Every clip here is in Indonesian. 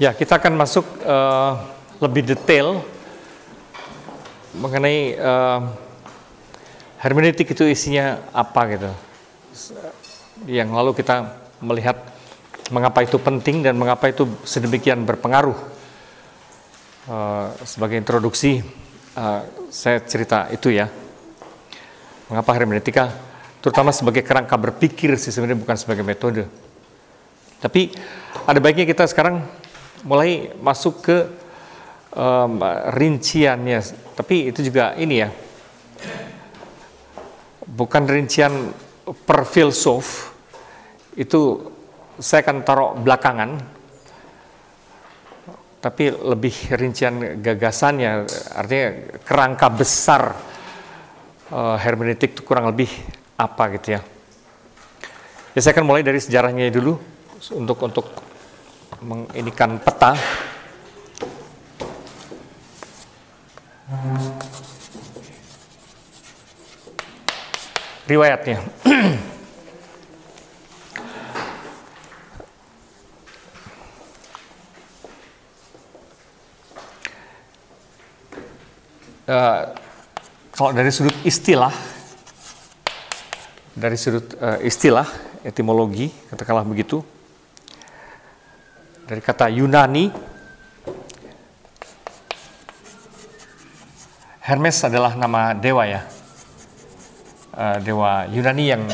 Ya, kita akan masuk lebih detail mengenai hermeneutik itu isinya apa gitu. Yang lalu kita melihat mengapa itu penting dan mengapa itu sedemikian berpengaruh. Sebagai introduksi, saya cerita itu ya. Mengapa hermeneutika, terutama sebagai kerangka berpikir sih sebenarnya, bukan sebagai metode. Tapi ada baiknya kita sekarang mulai masuk ke rinciannya. Tapi itu juga ini ya, bukan rincian per filsuf, itu saya akan taruh belakangan, tapi lebih rincian gagasannya, artinya kerangka besar hermeneutik itu kurang lebih apa gitu ya. Ya, saya akan mulai dari sejarahnya dulu untuk menginikan peta. Riwayatnya. Kalau dari sudut istilah, etimologi, katakanlah begitu, dari kata Yunani, Hermes adalah nama dewa ya, dewa Yunani yang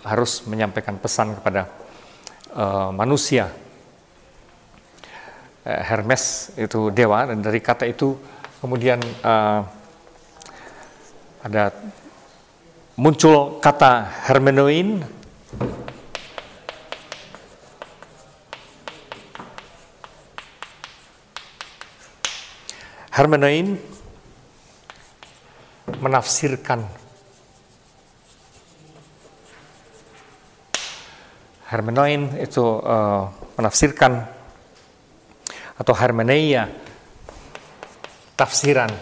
harus menyampaikan pesan kepada manusia. Hermes itu dewa, dan dari kata itu kemudian ada muncul kata hermenoin. Hermenoin menafsirkan. Hermenoin itu menafsirkan, atau hermeneia, tafsiran.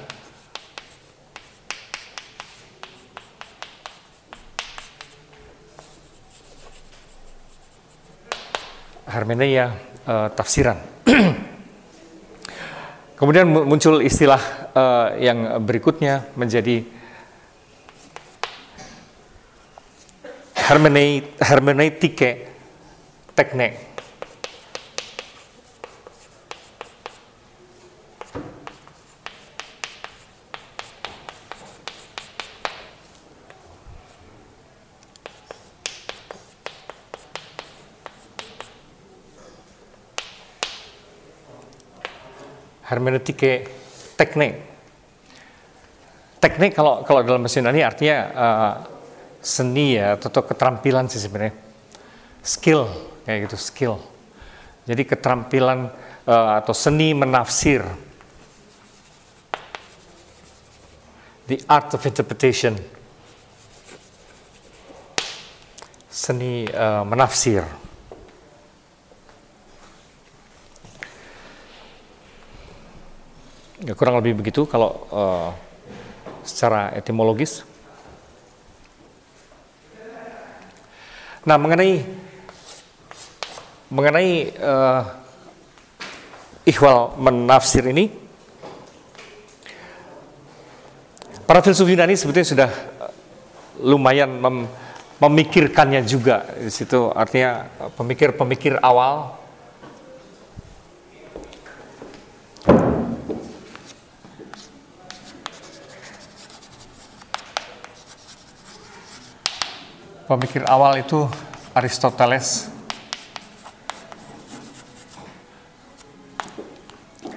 Hermeneia, tafsiran. Kemudian muncul istilah yang berikutnya menjadi hermeneutike teknik. Hermeneutike teknik. Teknik kalau dalam bahasa Yunani artinya seni ya, atau keterampilan sih sebenarnya. Skill, kayak gitu, skill. Jadi keterampilan atau seni menafsir. The art of interpretation. Seni menafsir. Ya, kurang lebih begitu kalau secara etimologis. Nah, mengenai ihwal menafsir ini, para filsuf Yunani sebetulnya sudah lumayan memikirkannya juga di situ, artinya pemikir-pemikir awal. Pemikir awal itu Aristoteles,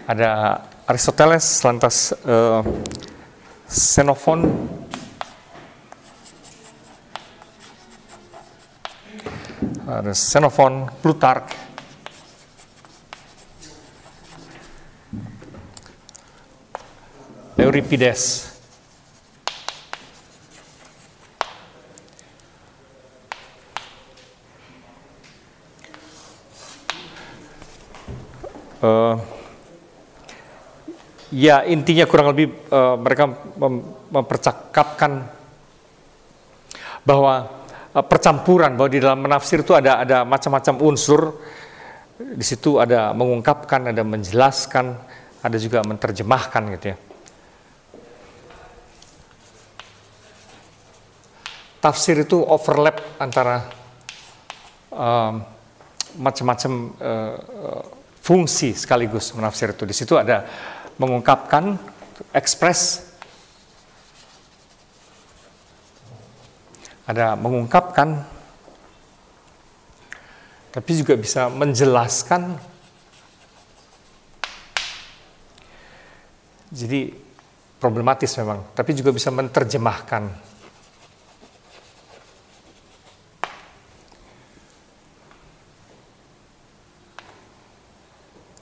ada Aristoteles, lantas Xenophon, ada Xenophon, Plutarch, Euripides. Ya, intinya kurang lebih mereka mempercakapkan bahwa percampuran, bahwa di dalam menafsir itu ada macam-macam unsur, Di situ ada mengungkapkan, ada menjelaskan, ada juga menerjemahkan gitu ya. Tafsir itu overlap antara macam-macam fungsi sekaligus menafsir itu. Di situ ada mengungkapkan, ekspres, ada mengungkapkan, tapi juga bisa menjelaskan. Jadi problematis memang, tapi juga bisa menerjemahkan.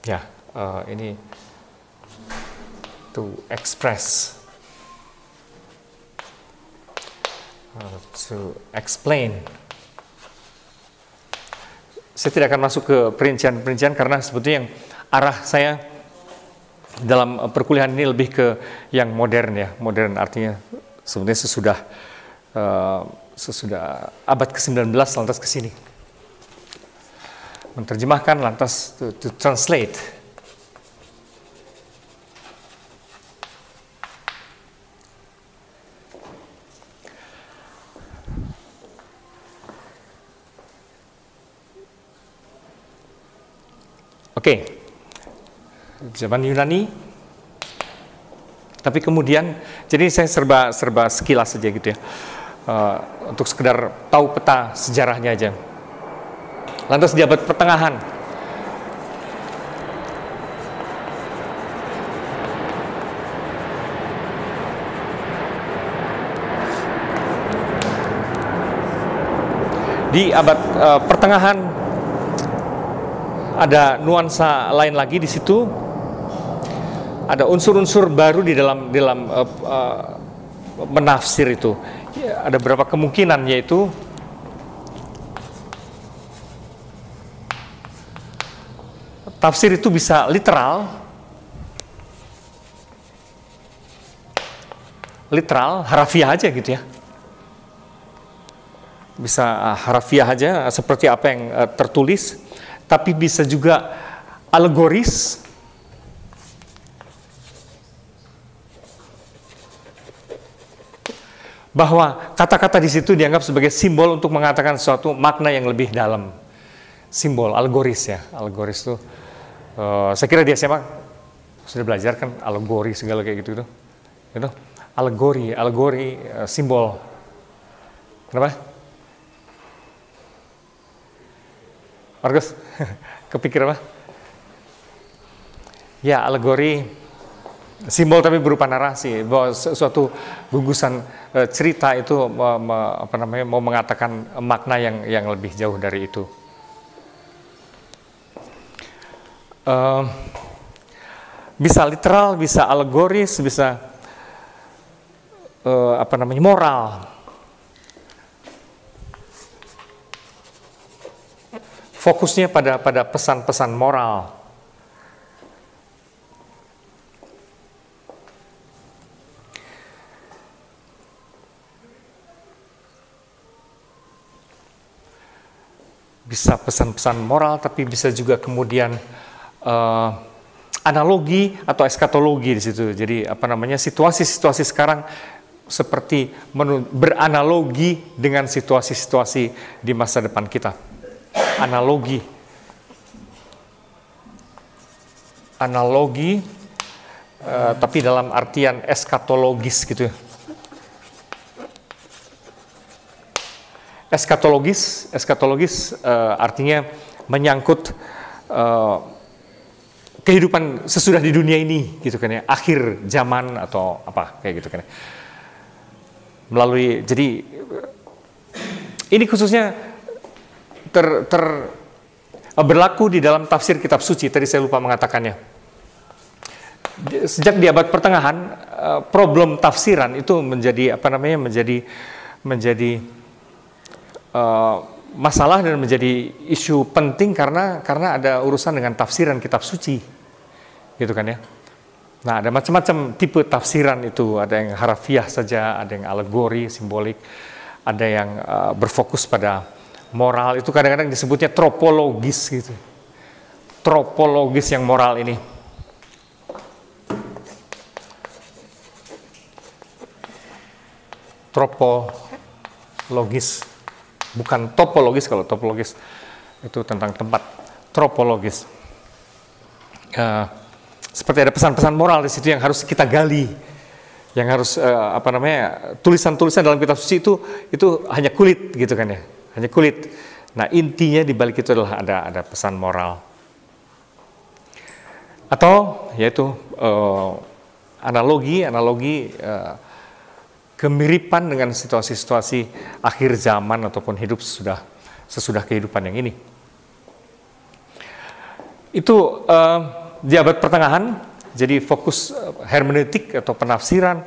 Ya, ini to express, to explain. Saya tidak akan masuk ke perincian-perincian karena sebetulnya yang arah saya dalam perkuliahan ini lebih ke yang modern ya. Modern artinya sebenarnya sesudah abad ke-19 lantas ke sini. Menerjemahkan lantas to translate. Oke. Zaman Yunani. Tapi kemudian jadi saya serba sekilas saja gitu ya. Untuk sekedar tahu peta sejarahnya aja. Lantas di abad pertengahan, pertengahan ada nuansa lain lagi di situ, ada unsur-unsur baru di dalam menafsir itu. Ya, ada beberapa kemungkinan yaitu tafsir itu bisa literal, harafiah aja gitu ya. Bisa harafiah aja seperti apa yang tertulis, tapi bisa juga alegoris. Bahwa kata-kata di situ dianggap sebagai simbol untuk mengatakan suatu makna yang lebih dalam. Simbol, alegoris ya. Alegoris itu saya kira di SMA sudah belajar kan alegori segala kayak gitu. Gitu. Alegori, simbol. Kenapa? Markus, kepikir apa? Ya, alegori simbol tapi berupa narasi bahwa suatu gugusan cerita itu mau mengatakan makna yang lebih jauh dari itu. Bisa literal, bisa alegoris, bisa moral. Fokusnya pada pesan-pesan moral. Bisa pesan-pesan moral, tapi bisa juga kemudian analogi atau eskatologi di situ. Jadi situasi-situasi sekarang seperti beranalogi dengan situasi-situasi di masa depan kita. Analogi, tapi dalam artian eskatologis gitu. Eskatologis artinya menyangkut kehidupan sesudah di dunia ini gitu kan ya, akhir zaman atau apa kayak gitu kan ya. Jadi ini khususnya berlaku di dalam tafsir kitab suci, tadi saya lupa mengatakannya. Sejak di abad pertengahan problem tafsiran itu menjadi masalah dan menjadi isu penting karena ada urusan dengan tafsiran kitab suci. Gitu kan ya. Nah, ada macam-macam tipe tafsiran itu, ada yang harafiah saja, ada yang alegori, simbolik, ada yang berfokus pada moral, itu kadang-kadang disebutnya tropologis gitu. tropologis yang moral ini. Tropologis, bukan topologis. Kalau topologis itu tentang tempat, tropologis. Seperti ada pesan-pesan moral di situ yang harus kita gali, yang harus tulisan-tulisan dalam kitab suci itu hanya kulit gitu kan ya, hanya kulit. Nah, intinya di balik itu adalah ada pesan moral. Atau yaitu analogi kemiripan dengan situasi-situasi akhir zaman ataupun hidup sesudah kehidupan yang ini. Itu di abad pertengahan, jadi fokus hermeneutik atau penafsiran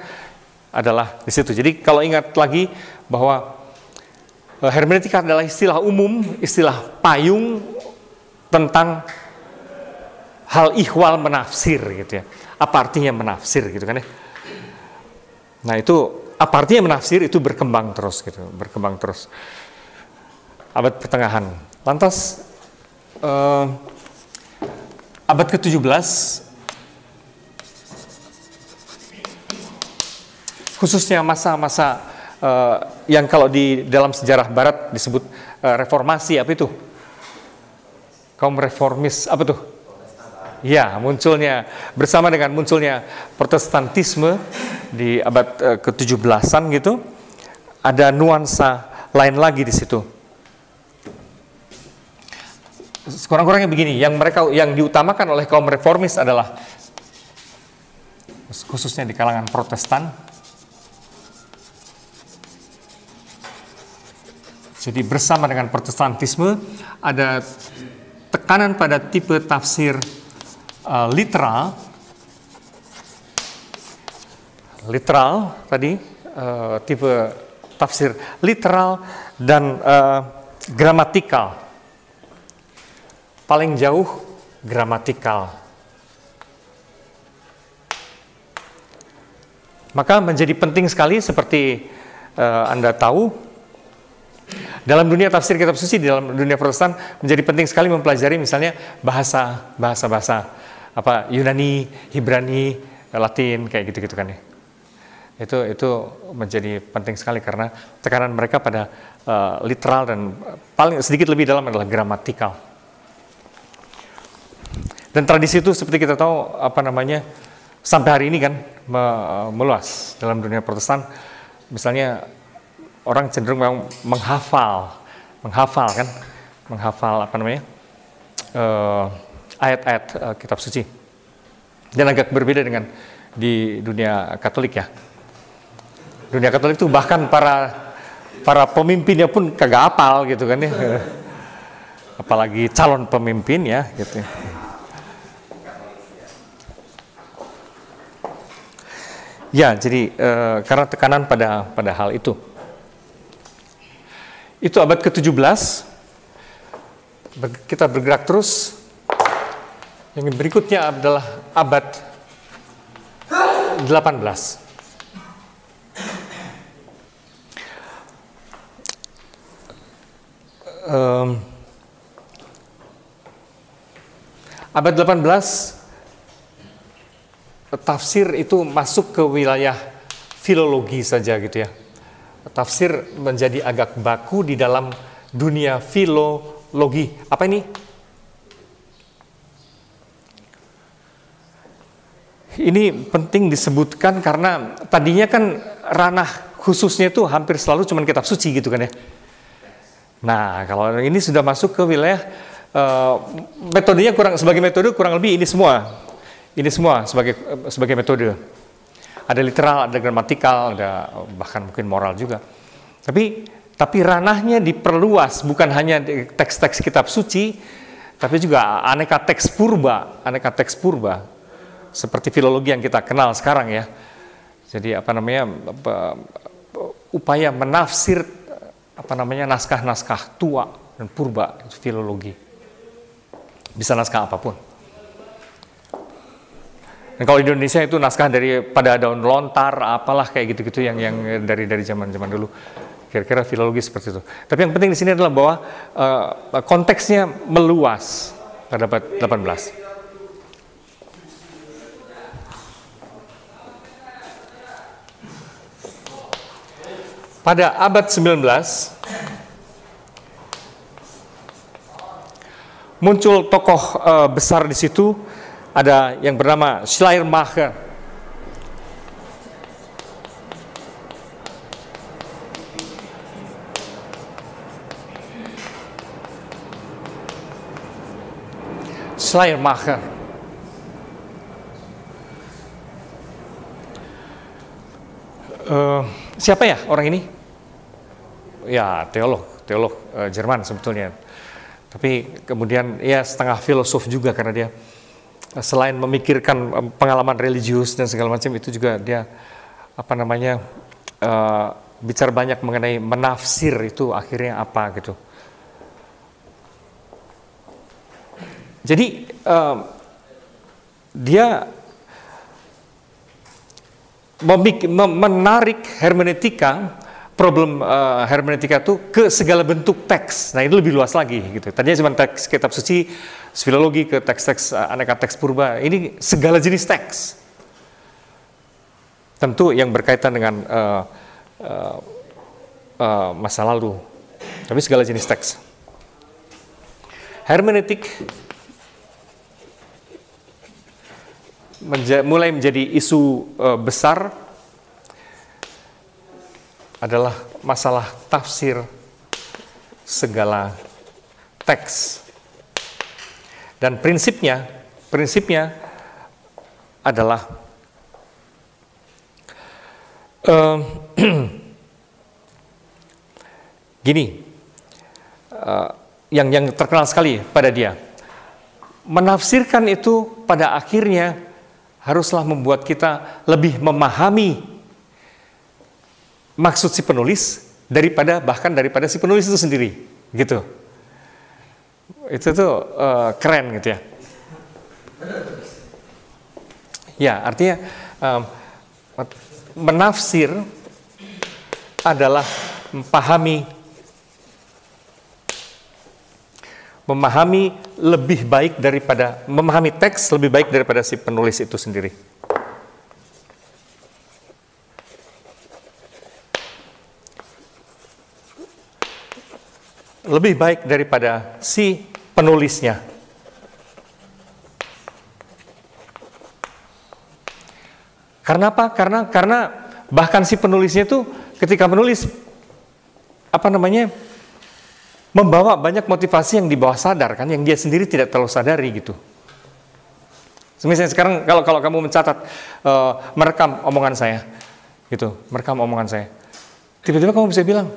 adalah di situ. Jadi kalau ingat lagi bahwa hermeneutika adalah istilah umum, istilah payung tentang hal ihwal menafsir gitu ya. Apa artinya menafsir gitu kan ya. Nah itu, apa artinya menafsir itu berkembang terus gitu, berkembang terus. Abad pertengahan. Lantas abad ke-17 khususnya masa-masa yang kalau di dalam sejarah barat disebut reformasi, apa itu? Kaum reformis, apa tuh? Ya, bersama dengan munculnya protestantisme di abad ke-17-an gitu, ada nuansa lain lagi di situ. Kurang-kurangnya begini, yang diutamakan oleh kaum reformis adalah khususnya di kalangan Protestan. Jadi bersama dengan protestantisme ada tekanan pada tipe tafsir literal tadi, tipe tafsir literal dan gramatikal. Paling jauh gramatikal. Maka menjadi penting sekali seperti Anda tahu, dalam dunia tafsir kitab suci, dalam dunia Protestan menjadi penting sekali mempelajari misalnya bahasa apa Yunani, Ibrani, Latin kayak gitu-gitu kan ya. Itu menjadi penting sekali karena tekanan mereka pada literal dan paling sedikit lebih dalam adalah gramatikal. Dan tradisi itu seperti kita tahu sampai hari ini kan meluas dalam dunia Protestan. Misalnya orang cenderung menghafal ayat-ayat kitab suci. Dan agak berbeda dengan di dunia Katolik ya. Dunia Katolik itu bahkan para pemimpinnya pun kagak hafal gitu kan ya. Apalagi calon pemimpin ya gitu. Ya, jadi karena tekanan pada hal itu. Itu abad ke-17. Kita bergerak terus. Yang berikutnya adalah abad 18. Abad 18 tafsir itu masuk ke wilayah filologi saja gitu ya. Tafsir menjadi agak baku di dalam dunia filologi. Apa ini? Ini penting disebutkan karena tadinya kan ranah khususnya itu hampir selalu cuma kitab suci gitu kan ya. Nah, kalau ini sudah masuk ke wilayah metodenya sebagai metode kurang lebih ini semua. Ini semua sebagai metode. Ada literal, ada gramatikal, ada bahkan mungkin moral juga. Tapi ranahnya diperluas, bukan hanya teks-teks kitab suci, tapi juga aneka teks purba, seperti filologi yang kita kenal sekarang ya. Jadi upaya menafsir naskah-naskah tua dan purba, filologi. Bisa naskah apapun. Dan kalau di Indonesia itu naskah pada daun lontar, apalah kayak gitu-gitu yang dari zaman-zaman dulu. Kira-kira filologi seperti itu. Tapi yang penting di sini adalah bahwa konteksnya meluas. pada abad 18. Pada abad 19 muncul tokoh besar di situ, ada yang bernama Schleiermacher. Schleiermacher. Siapa ya orang ini? Ya, teolog Jerman sebetulnya. Tapi kemudian ya setengah filosof juga, karena dia selain memikirkan pengalaman religius dan segala macam, itu juga dia bicara banyak mengenai menafsir itu akhirnya apa gitu. Jadi dia menarik hermeneutika, problem hermeneutika itu ke segala bentuk teks. Nah, itu lebih luas lagi gitu. Tadinya cuma teks kitab suci, filologi, ke teks-teks aneka teks purba. Ini segala jenis teks. Tentu yang berkaitan dengan masa lalu, tapi segala jenis teks. Hermeneutik mulai menjadi isu besar adalah masalah tafsir segala teks. Dan prinsipnya adalah gini, yang terkenal sekali pada dia. Menafsirkan itu pada akhirnya haruslah membuat kita lebih memahami maksud si penulis bahkan daripada si penulis itu sendiri, gitu. Itu tuh keren gitu ya. Ya, artinya menafsir adalah memahami lebih baik daripada memahami teks lebih baik daripada si penulis itu sendiri. Lebih baik daripada si penulisnya. Karena apa? Karena bahkan si penulisnya itu ketika menulis membawa banyak motivasi yang di bawah sadar kan, yang dia sendiri tidak terlalu sadari gitu. Misalnya sekarang kalau kamu mencatat, merekam omongan saya, gitu, tiba-tiba kamu bisa bilang,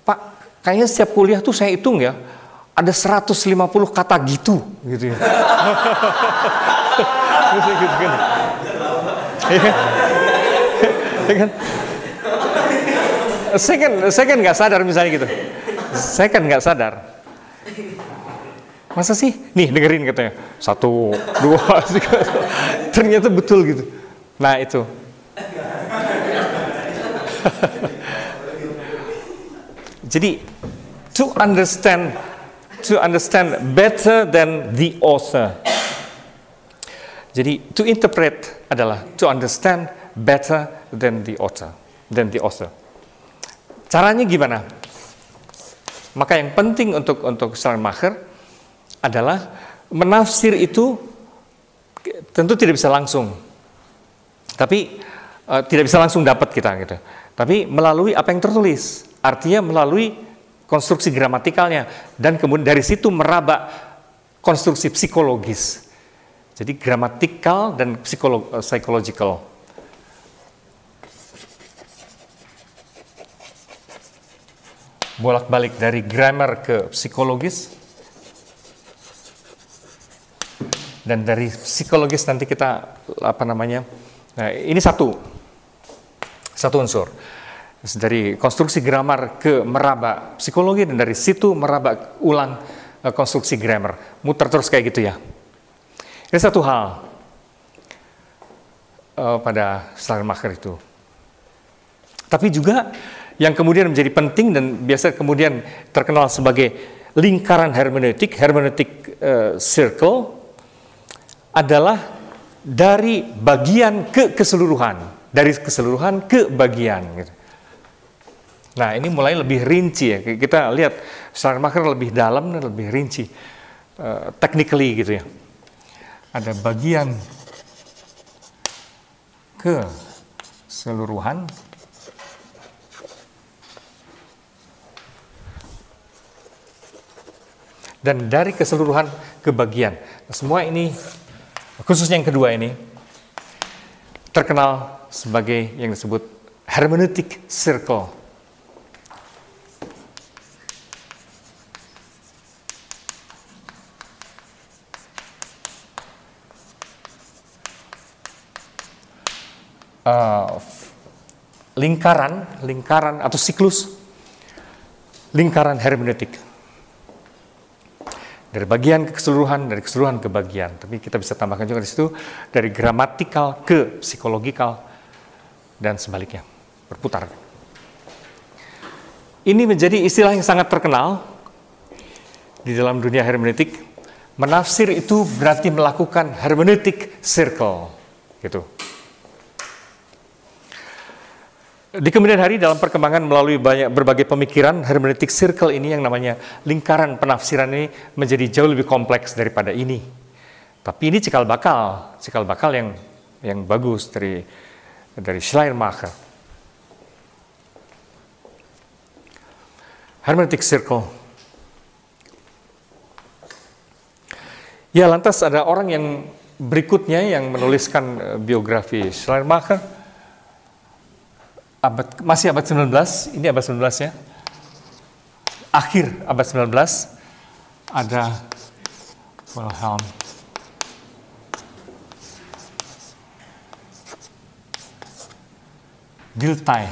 Pak, kayaknya setiap kuliah tuh saya hitung ya, ada 150 kata gitu ya. Gitu kan. Ya kan? Saya kan nggak sadar misalnya gitu. Saya kan nggak sadar. Masa sih? Nih dengerin katanya. 1, 2, 3. Ternyata betul gitu. Nah itu. Jadi to understand better than the author. Jadi to interpret adalah to understand better than the author. Caranya gimana? Maka yang penting untuk Schleiermacher adalah menafsir itu tentu tidak bisa langsung, tapi tidak bisa langsung dapat kita gitu. Tapi melalui apa yang tertulis, artinya melalui konstruksi gramatikalnya, dan kemudian dari situ meraba konstruksi psikologis. Jadi gramatikal dan psychological. Bolak-balik dari grammar ke psikologis, dan dari psikologis nanti kita nah ini satu unsur dari konstruksi grammar ke meraba psikologi, dan dari situ meraba ulang konstruksi grammar, muter terus kayak gitu ya. Ini satu hal pada Schleiermacher itu. Tapi juga yang kemudian menjadi penting dan biasa kemudian terkenal sebagai lingkaran hermeneutik, circle adalah dari bagian ke keseluruhan, dari keseluruhan ke bagian. Gitu. Nah, ini mulai lebih rinci ya. Kita lihat Schleiermacher lebih dalam dan lebih rinci, technically gitu ya. Ada bagian keseluruhan dan dari keseluruhan ke bagian. Nah, semua ini, khususnya yang kedua ini, terkenal sebagai yang disebut hermeneutic circle. Lingkaran atau siklus lingkaran hermeneutik. Dari bagian ke keseluruhan, dari keseluruhan ke bagian. Tapi kita bisa tambahkan juga di situ dari gramatikal ke psikologikal dan sebaliknya, berputar. Ini menjadi istilah yang sangat terkenal di dalam dunia hermeneutik. Menafsir itu berarti melakukan hermeneutic circle, gitu. Di kemudian hari dalam perkembangan melalui berbagai pemikiran, hermeneutic circle ini yang namanya lingkaran penafsiran ini menjadi jauh lebih kompleks daripada ini. Tapi ini cikal bakal yang bagus dari Schleiermacher. Hermeneutic circle. Ya, lantas ada orang yang berikutnya yang menuliskan biografi Schleiermacher. Masih abad 19, ini abad 19 ya. Akhir abad 19 ada Wilhelm Dilthey.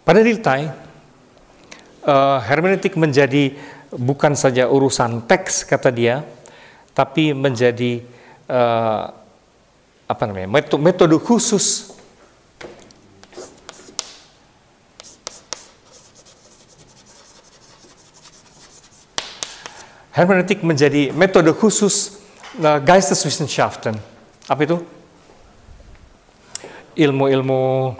Pada Dilthey, hermeneutik menjadi bukan saja urusan teks kata dia, tapi menjadi metode khusus hermeneutik menjadi metode khusus Geisteswissenschaften. Apa itu? Ilmu-ilmu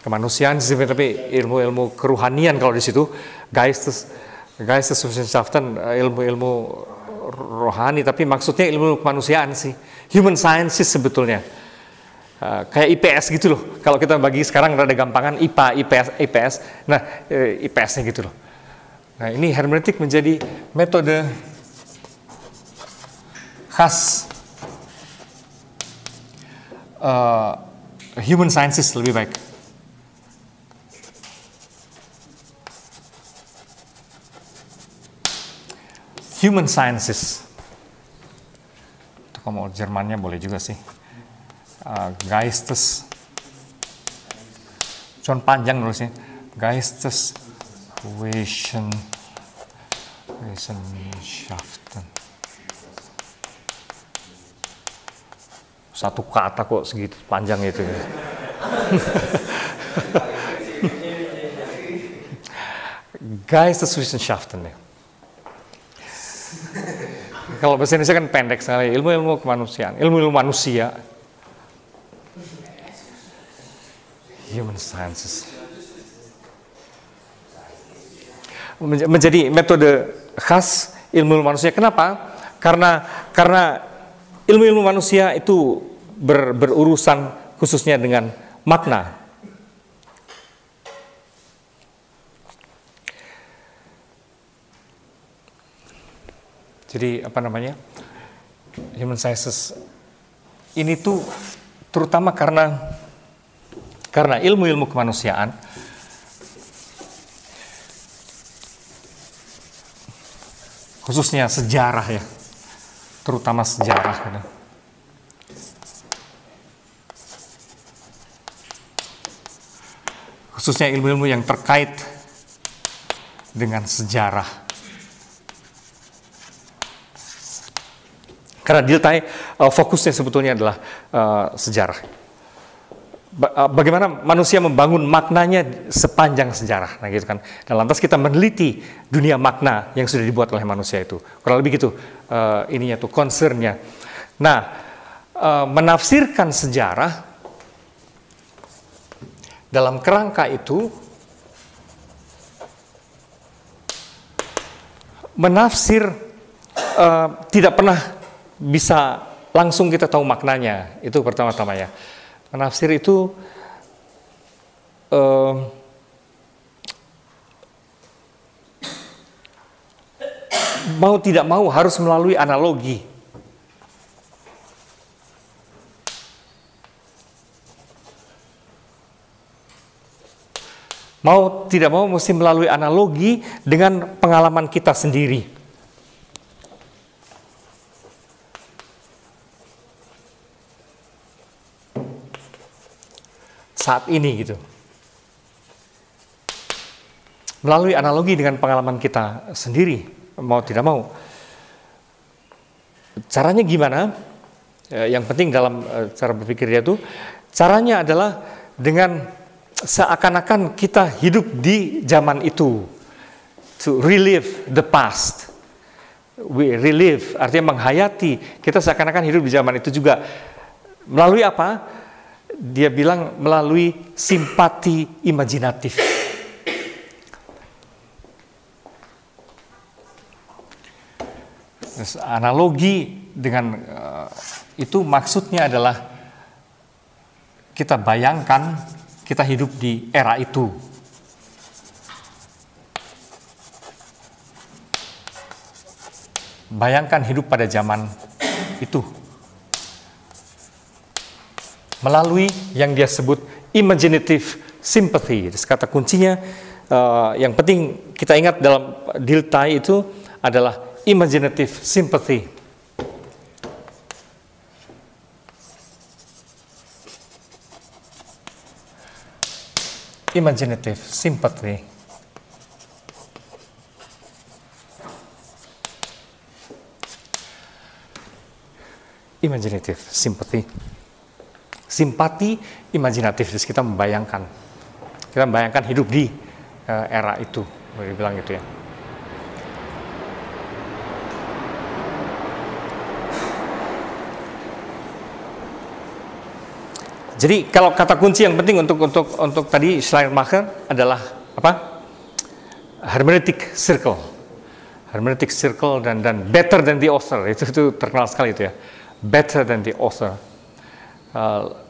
kemanusiaan, tapi ilmu-ilmu keruhanian kalau di situ, Geisteswissenschaften, ilmu-ilmu rohani, tapi maksudnya ilmu kemanusiaan sih, human sciences sebetulnya, kayak IPS gitu loh. Kalau kita bagi sekarang rada gampangan IPA, IPS, nah IPS-nya gitu loh. Nah, ini hermeneutik menjadi metode khas human sciences lebih baik. Human sciences. Itu kalau mau Jermannya boleh juga sih. Geistes. Cuman panjang nulisnya. Geisteswissenschaften. Satu kata kok segitu panjang itu ya. Geisteswissenschaften ya. Kalau bahasa Indonesia kan pendek sekali, ilmu-ilmu kemanusiaan, ilmu-ilmu manusia. Human sciences. Menjadi metode khas ilmu manusia. Kenapa? Karena ilmu-ilmu manusia itu berurusan khususnya dengan makna. Jadi human sciences ini tuh terutama karena ilmu-ilmu kemanusiaan khususnya sejarah ya, terutama sejarah gitu. Khususnya ilmu-ilmu yang terkait dengan sejarah. Karena Dilthey fokusnya sebetulnya adalah sejarah. Bagaimana manusia membangun maknanya sepanjang sejarah, nah gitu kan. Dan lantas kita meneliti dunia makna yang sudah dibuat oleh manusia itu. Kurang lebih gitu ininya tuh concernnya. Nah, menafsirkan sejarah dalam kerangka itu, menafsir tidak pernah bisa langsung kita tahu maknanya. Itu pertama-tama ya. Menafsir itu mau tidak mau harus melalui analogi. Mau tidak mau mesti melalui analogi dengan pengalaman kita sendiri. Saat ini gitu. Melalui analogi dengan pengalaman kita sendiri, mau tidak mau. Caranya gimana? Yang penting dalam cara berpikir dia tuh, caranya adalah dengan seakan-akan kita hidup di zaman itu. To relive the past. We relive, artinya menghayati. Kita seakan-akan hidup di zaman itu juga. Melalui apa? Dia bilang melalui simpati imajinatif. Terus, analogi dengan itu maksudnya adalah kita bayangkan kita hidup di era itu. Bayangkan hidup pada zaman itu. Melalui yang dia sebut imaginative sympathy. Jadi kata kuncinya yang penting kita ingat dalam Dilthey itu adalah imaginative sympathy. Imaginative sympathy. Imaginative sympathy. Simpati imajinatif, jadi kita membayangkan hidup di era itu, boleh bilang gitu ya. Jadi kalau kata kunci yang penting untuk tadi Schleiermacher adalah apa? Hermeneutic circle, hermeneutic circle dan better than the author, itu terkenal sekali itu ya, better than the author.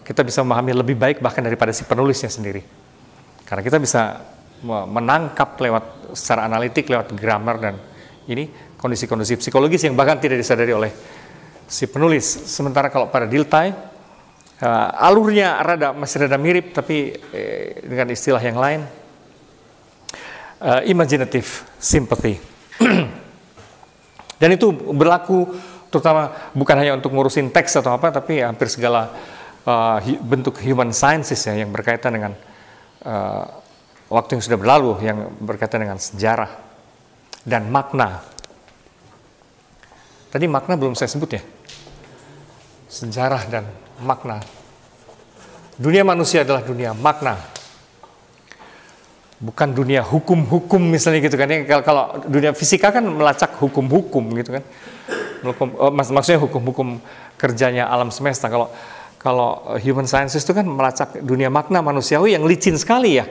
Kita bisa memahami lebih baik bahkan daripada si penulisnya sendiri. Karena kita bisa menangkap secara analitik lewat grammar dan ini kondisi-kondisi psikologis yang bahkan tidak disadari oleh si penulis. Sementara kalau pada Dilthey, alurnya masih rada mirip tapi dengan istilah yang lain. Imaginative sympathy. Dan itu berlaku terutama bukan hanya untuk ngurusin teks atau apa, tapi hampir segala bentuk human sciences ya, yang berkaitan dengan waktu yang sudah berlalu, yang berkaitan dengan sejarah dan makna. Tadi makna belum saya sebut ya, sejarah dan makna. Dunia manusia adalah dunia makna, bukan dunia hukum-hukum misalnya gitu kan. Kalau dunia fisika kan melacak hukum-hukum gitu kan. Maksudnya hukum-hukum kerjanya alam semesta. Kalau human sciences itu kan melacak dunia makna manusiawi yang licin sekali ya,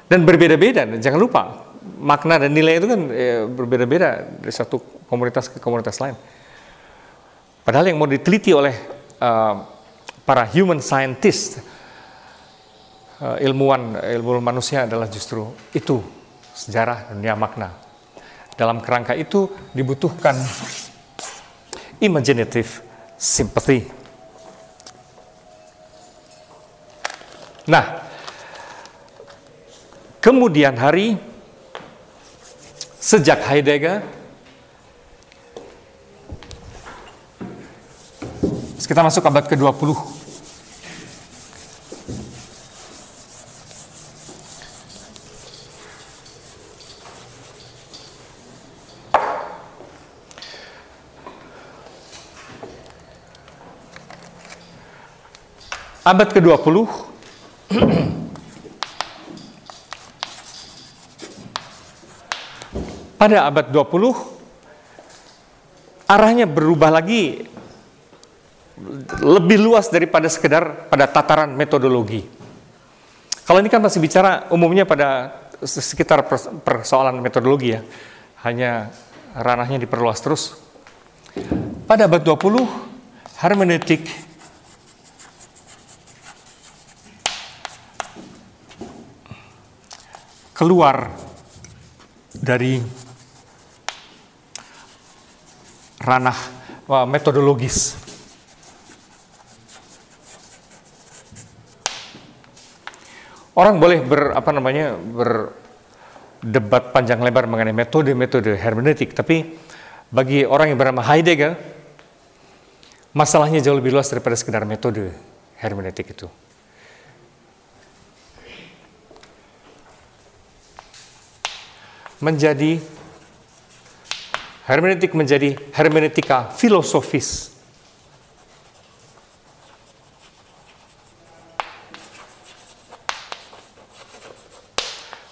dan berbeda-beda. Jangan lupa makna dan nilai itu kan berbeda-beda dari satu komunitas ke komunitas lain. Padahal yang mau diteliti oleh para human scientist, ilmu manusia adalah justru itu, sejarah dunia makna. Dalam kerangka itu dibutuhkan imaginative sympathy. Nah, kemudian hari sejak Heidegger, kita masuk abad ke-20. Abad ke-20 pada abad 20 arahnya berubah lagi lebih luas daripada sekedar pada tataran metodologi. Kalau ini kan masih bicara umumnya pada sekitar persoalan metodologi ya, hanya ranahnya diperluas terus. Pada abad 20 hermeneutik keluar dari ranah metodologis. Orang boleh berdebat panjang lebar mengenai metode-metode hermeneutik, tapi bagi orang yang bernama Heidegger, masalahnya jauh lebih luas daripada sekedar metode hermeneutik itu. Hermeneutik menjadi hermeneutika filosofis.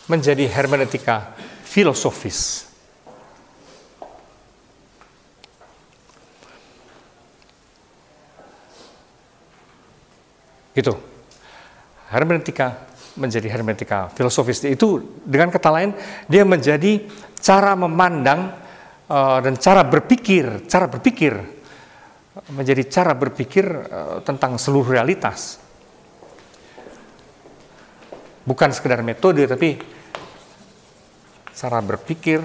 Menjadi hermeneutika filosofis. Gitu. Hermeneutika menjadi hermeneutika filosofis. Itu dengan kata lain, dia menjadi cara memandang dan cara berpikir menjadi cara berpikir tentang seluruh realitas. Bukan sekedar metode, tapi cara berpikir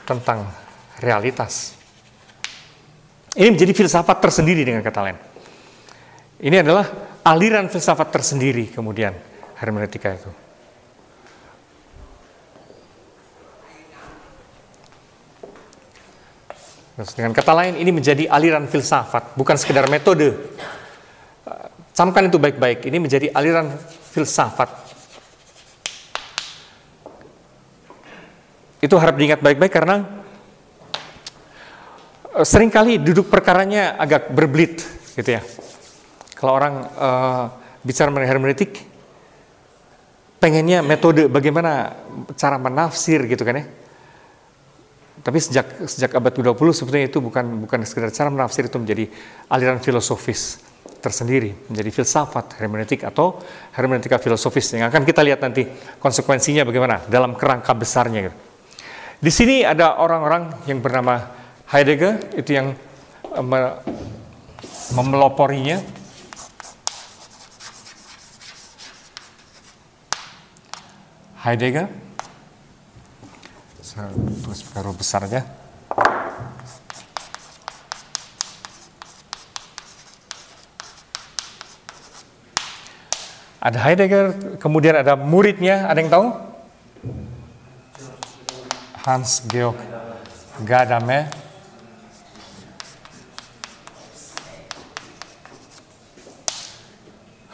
tentang realitas. Ini menjadi filsafat tersendiri dengan kata lain. Ini adalah aliran filsafat tersendiri kemudian hermeneutika itu. Dengan kata lain, ini menjadi aliran filsafat, bukan sekedar metode. Camkan itu baik-baik, ini menjadi aliran filsafat. Itu harap diingat baik-baik karena seringkali duduk perkaranya agak berbelit, gitu ya. Kalau orang bicara mengenai hermeneutik, pengennya metode bagaimana cara menafsir, gitu kan ya. Tapi sejak abad ke-20 sebetulnya itu bukan sekedar cara menafsir, itu menjadi aliran filosofis tersendiri, menjadi filsafat hermeneutik atau hermeneutika filosofis yang akan kita lihat nanti konsekuensinya bagaimana dalam kerangka besarnya. Di sini ada orang-orang yang bernama Heidegger, itu yang memeloporinya. Heidegger, saya tulis huruf besarnya. Ada Heidegger, kemudian ada muridnya, ada yang tahu? Hans-Georg Gadamer.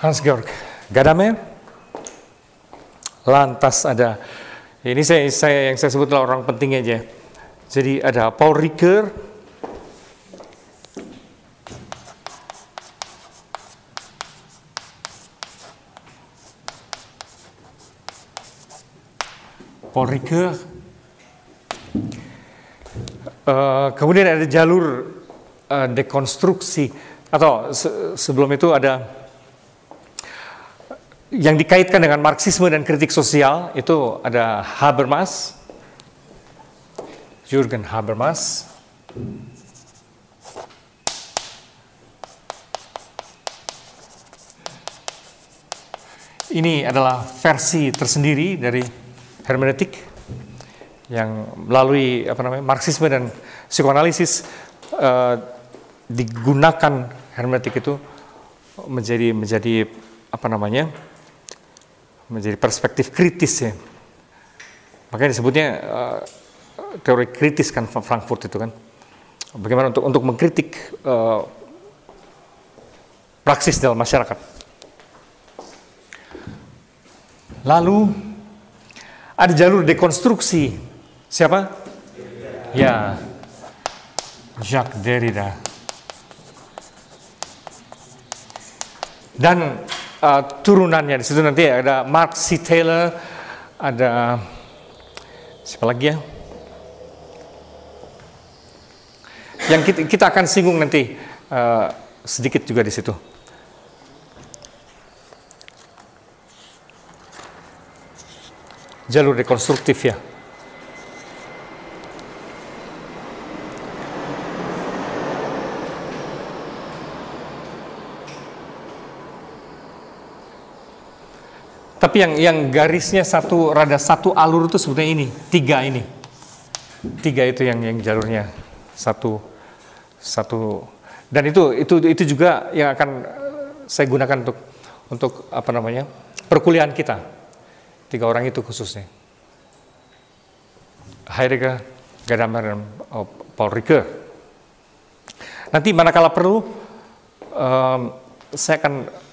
Hans-Georg Gadamer. Lantas ada, ini yang saya sebut orang penting aja. Jadi ada Paul Ricoeur, kemudian ada jalur dekonstruksi, atau sebelum itu ada yang dikaitkan dengan Marxisme dan kritik sosial, itu ada Habermas, Jürgen Habermas. Ini adalah versi tersendiri dari hermeneutik yang melalui Marxisme dan psikoanalisis digunakan hermeneutik itu menjadi menjadi perspektif kritis ya. Makanya disebutnya teori kritis kan Frankfurt itu kan. Bagaimana untuk mengkritik praksis dalam masyarakat. Lalu ada jalur dekonstruksi. Siapa? Ya, Jacques Derrida. Dan turunannya di situ nanti ada Mark C. Taylor, ada siapa lagi ya? Yang kita akan singgung nanti sedikit juga di situ. Jalur rekonstruktif ya. Tapi yang garisnya rada satu alur itu sebetulnya ini, tiga itu yang jalurnya satu, dan itu juga yang akan saya gunakan untuk apa namanya perkuliahan kita, 3 orang itu khususnya, Heidegger, Gadamer, dan Paul Ricoeur. Nanti manakala perlu saya akan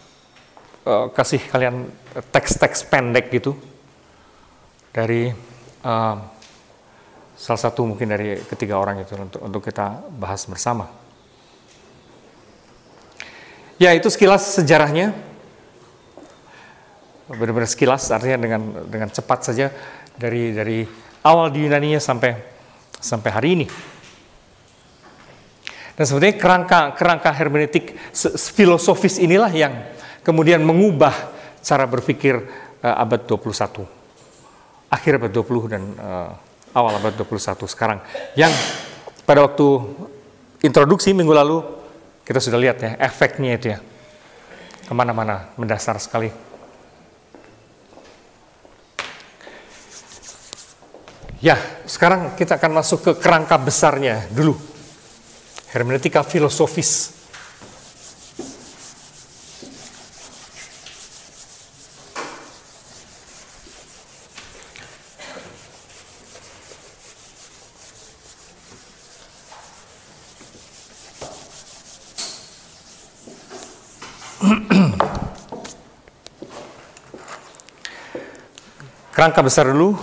kasih kalian teks-teks pendek gitu dari salah satu mungkin dari ketiga orang itu untuk kita bahas bersama. Ya, itu sekilas sejarahnya, benar-benar sekilas, artinya dengan cepat saja dari awal di Yunani-nya sampai hari ini. Dan sebenarnya kerangka hermeneutik filosofis inilah yang kemudian mengubah cara berpikir abad 21, akhir abad 20 dan awal abad 21 sekarang. Yang pada waktu introduksi minggu lalu kita sudah lihat ya, efeknya itu ya, kemana-mana, mendasar sekali. Ya, sekarang kita akan masuk ke kerangka besarnya dulu, hermeneutika filosofis. Kerangka besar dulu,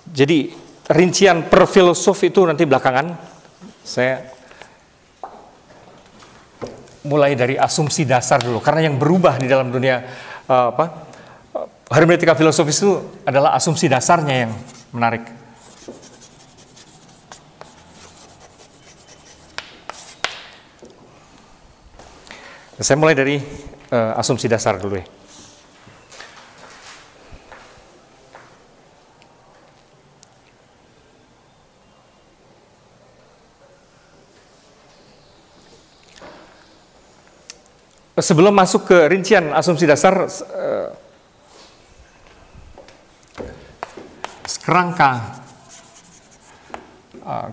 jadi rincian per filosof itu nanti belakangan. Saya mulai dari asumsi dasar dulu, karena yang berubah di dalam dunia hermeneutika filosofis itu adalah asumsi dasarnya yang menarik. Saya mulai dari asumsi dasar dulu ya. Sebelum masuk ke rincian asumsi dasar,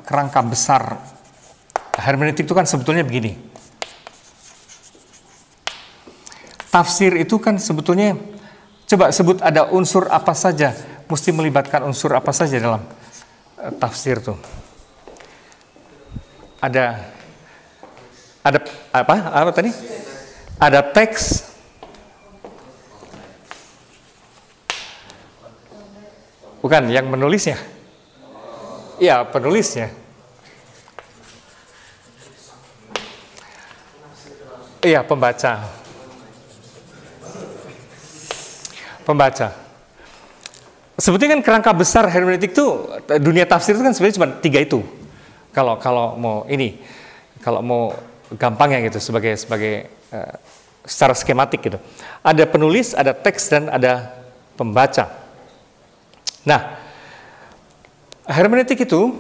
kerangka besar hermeneutik itu kan sebetulnya begini. Tafsir itu kan sebetulnya, coba sebut ada unsur apa saja, mesti melibatkan unsur apa saja dalam tafsir tuh. Ada apa tadi? Ada teks, bukan yang menulisnya. Iya, penulisnya. Iya, pembaca. Sebetulnya kan kerangka besar hermeneutik itu, dunia tafsir itu kan sebenarnya cuma 3 itu. Kalau mau gampangnya gitu, sebagai secara skematik gitu. Ada penulis, ada teks, dan ada pembaca. Nah, hermeneutik itu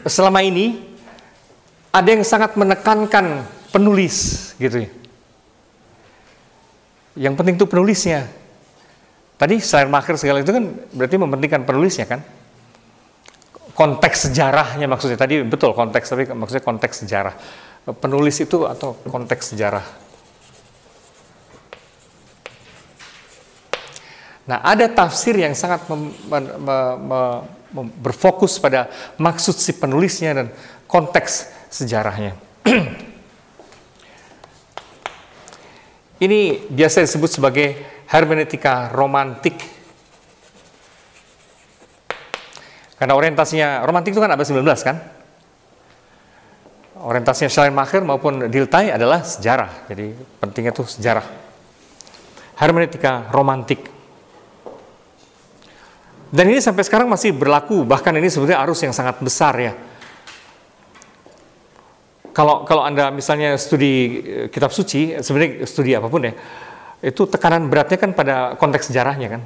selama ini ada yang sangat menekankan penulis gitu ya. Yang penting itu penulisnya. Tadi Schleiermacher segala itu kan berarti mementingkan penulisnya kan. Konteks sejarahnya maksudnya, tadi betul konteks, tapi maksudnya konteks sejarah. Penulis itu atau konteks sejarah. Nah, ada tafsir yang sangat berfokus pada maksud si penulisnya dan konteks sejarahnya. Ini biasa disebut sebagai hermeneutika romantik. Karena orientasinya romantik itu kan abad 19 kan. Orientasinya Schleiermacher maupun Dilthey adalah sejarah. Jadi pentingnya tuh sejarah. Hermeneutika romantik. Dan ini sampai sekarang masih berlaku, bahkan ini sebetulnya arus yang sangat besar ya. Kalau Anda misalnya studi kitab suci, sebenarnya studi apapun ya, itu tekanan beratnya kan pada konteks sejarahnya kan.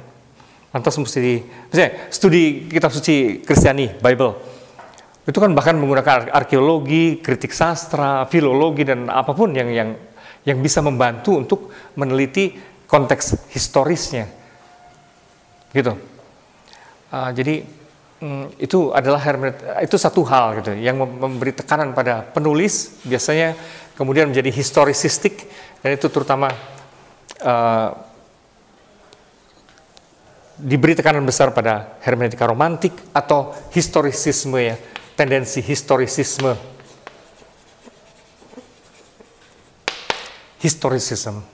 Lantas misalnya studi kitab suci Kristiani, Bible, itu kan bahkan menggunakan arkeologi, kritik sastra, filologi, dan apapun yang bisa membantu untuk meneliti konteks historisnya. Gitu. Jadi itu adalah itu satu hal gitu yang memberi tekanan pada penulis, biasanya kemudian menjadi historisistik, dan itu terutama diberi tekanan besar pada hermeneutika romantik atau historisisme ya, tendensi historisisme. Historisism.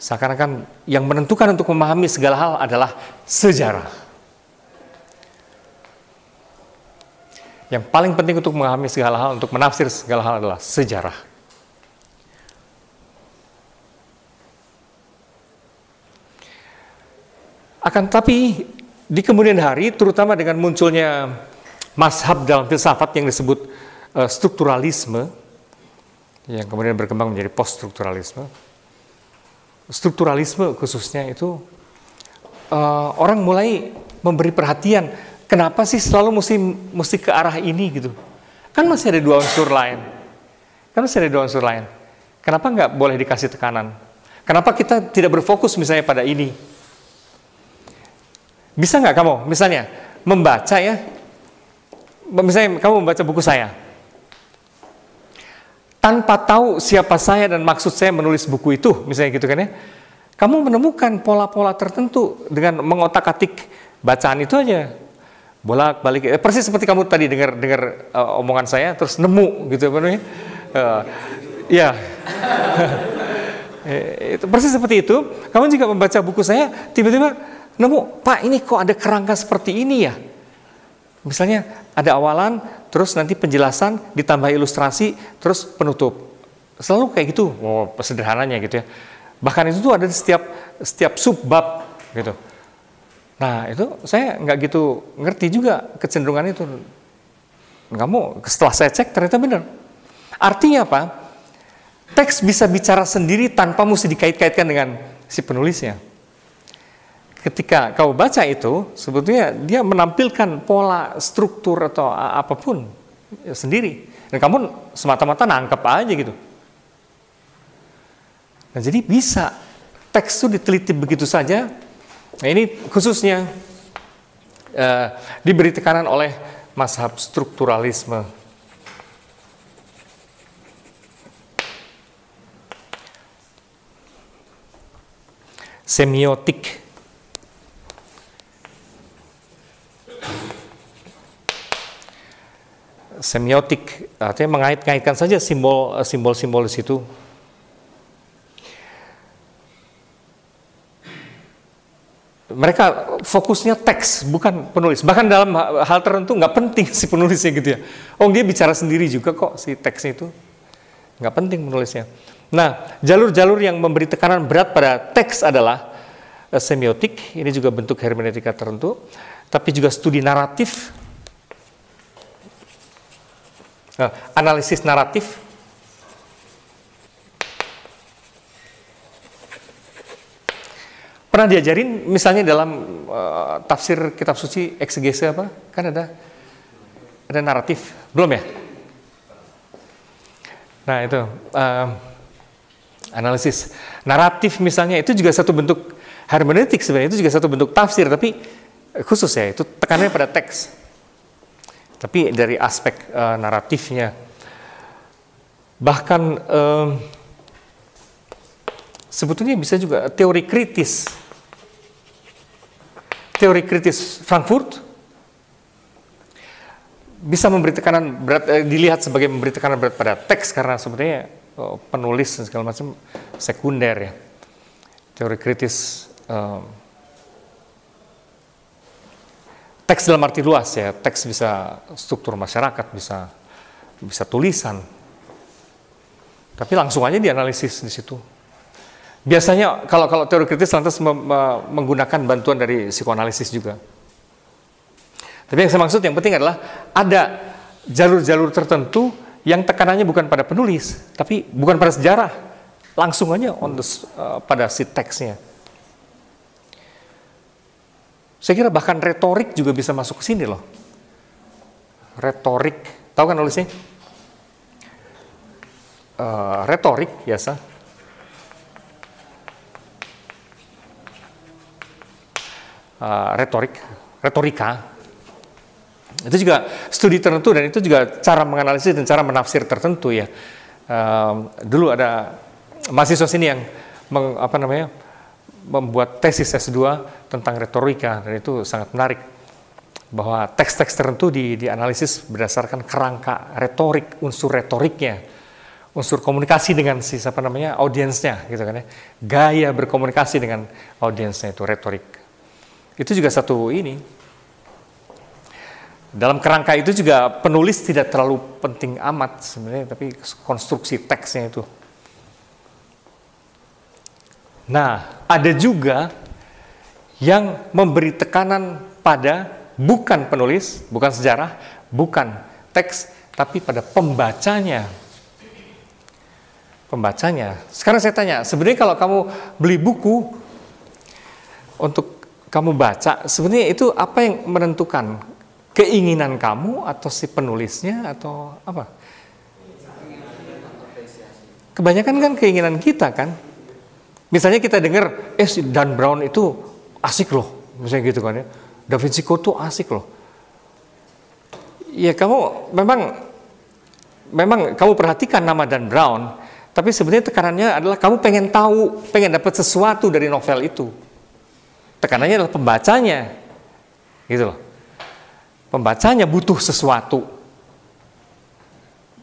Seakan-akan yang menentukan untuk memahami segala hal adalah sejarah. Yang paling penting untuk memahami segala hal, untuk menafsir segala hal adalah sejarah. Akan tapi di kemudian hari, terutama dengan munculnya mazhab dalam filsafat yang disebut strukturalisme, yang kemudian berkembang menjadi post-strukturalisme. Strukturalisme khususnya itu orang mulai memberi perhatian. Kenapa sih selalu mesti ke arah ini gitu? Kan masih ada dua unsur lain. Kenapa nggak boleh dikasih tekanan? Kenapa kita tidak berfokus misalnya pada ini? Bisa nggak kamu misalnya membaca ya? Misalnya kamu membaca buku saya, tanpa tahu siapa saya dan maksud saya menulis buku itu, misalnya gitu kan ya? Kamu menemukan pola-pola tertentu dengan mengotak-atik bacaan itu aja. Bolak-balik, persis seperti kamu tadi dengar omongan saya terus nemu gitu apa namanya, ya itu persis seperti itu. Kamu juga membaca buku saya tiba-tiba nemu, Pak ini kok ada kerangka seperti ini ya, misalnya ada awalan terus nanti penjelasan ditambah ilustrasi terus penutup, selalu kayak gitu. Sederhananya gitu ya, bahkan itu tuh ada di setiap subbab gitu. Nah itu saya nggak gitu ngerti juga kecenderungan itu. Kamu setelah saya cek ternyata benar. Artinya apa? Teks bisa bicara sendiri tanpa mesti dikait-kaitkan dengan si penulisnya. Ketika kau baca itu, sebetulnya dia menampilkan pola, struktur atau apapun sendiri. Dan kamu semata-mata nangkep aja gitu. Nah jadi bisa teks itu diteliti begitu saja. Nah ini khususnya diberi tekanan oleh mazhab strukturalisme. Semiotik. Semiotik artinya mengait-ngaitkan saja simbol-simbol di situ. Mereka fokusnya teks, bukan penulis. Bahkan dalam hal tertentu nggak penting si penulisnya gitu ya. Oh dia bicara sendiri juga kok si teksnya itu. Nggak penting penulisnya. Nah, jalur-jalur yang memberi tekanan berat pada teks adalah semiotik, ini juga bentuk hermeneutika tertentu, tapi juga studi naratif, analisis naratif, pernah diajarin misalnya dalam tafsir kitab suci eksegese apa? Kan ada naratif, belum ya? Nah itu analisis naratif misalnya, itu juga satu bentuk hermeneutik sebenarnya, itu juga satu bentuk tafsir, tapi khusus ya, itu tekanannya pada teks. Tapi dari aspek naratifnya, bahkan sebetulnya bisa juga teori kritis. Teori kritis Frankfurt bisa memberi tekanan berat, dilihat sebagai memberi tekanan berat pada teks karena sebetulnya penulis dan segala macam sekunder ya. Teori kritis Teks dalam arti luas ya, teks bisa struktur masyarakat, bisa tulisan. Tapi langsung aja dianalisis di situ. Biasanya kalau teori kritis lantas menggunakan bantuan dari psikoanalisis juga. Tapi yang saya maksud yang penting adalah ada jalur-jalur tertentu yang tekanannya bukan pada penulis, tapi bukan pada sejarah, langsung aja pada si teksnya. Saya kira bahkan retorik juga bisa masuk ke sini loh. Retorik, tahu kan nulisnya? Retorik biasa. Retorika. Itu juga studi tertentu dan itu juga cara menganalisis dan cara menafsir tertentu ya. Dulu ada mahasiswa sini yang membuat tesis S2 tentang retorika dan itu sangat menarik bahwa teks-teks tertentu dianalisis berdasarkan kerangka retorik, unsur retoriknya, unsur komunikasi dengan audiensnya gitu kan ya. Gaya berkomunikasi dengan audiensnya itu retorik. Itu juga satu ini. Dalam kerangka itu juga penulis tidak terlalu penting amat sebenarnya, tapi konstruksi teksnya itu. Nah, ada juga yang memberi tekanan pada bukan penulis, bukan sejarah, bukan teks, tapi pada pembacanya. Pembacanya. Sekarang saya tanya, sebenarnya kalau kamu beli buku untuk kamu baca, sebenarnya itu apa yang menentukan? Keinginan kamu atau si penulisnya atau apa? Kebanyakan kan keinginan kita kan. Misalnya kita dengar, si Dan Brown itu asik loh, misalnya gitu kan ya. Da Vinci Code tuh asik loh. Ya kamu memang kamu perhatikan nama Dan Brown, tapi sebenarnya tekanannya adalah kamu pengen tahu, pengen dapat sesuatu dari novel itu. Tekanannya adalah pembacanya, gitu loh. Pembacanya butuh sesuatu.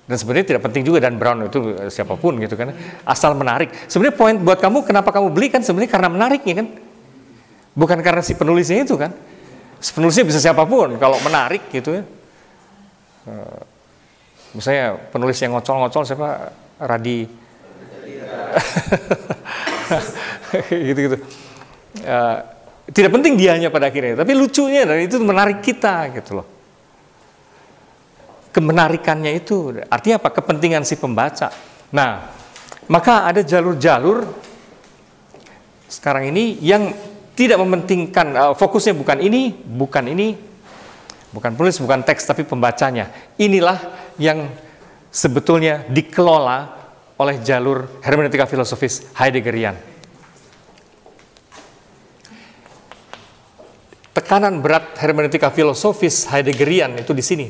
Dan sebenarnya tidak penting juga Dan Brown itu siapapun gitu kan. Asal menarik. Sebenarnya poin buat kamu kenapa kamu beli kan sebenarnya karena menariknya kan. Bukan karena si penulisnya itu kan. Si penulisnya bisa siapapun kalau menarik gitu ya. Misalnya penulis yang ngocol-ngocol siapa? Radi. Gitu-gitu. Tidak penting dianya pada akhirnya, tapi lucunya dan itu menarik kita gitu loh. Kemenarikannya itu artinya apa? Kepentingan si pembaca. Nah, maka ada jalur-jalur sekarang ini yang tidak mementingkan, fokusnya bukan penulis, bukan teks, tapi pembacanya. Inilah yang sebetulnya dikelola oleh jalur hermeneutika filosofis Heideggerian. Tekanan berat hermeneutika filosofis Heideggerian itu di sini.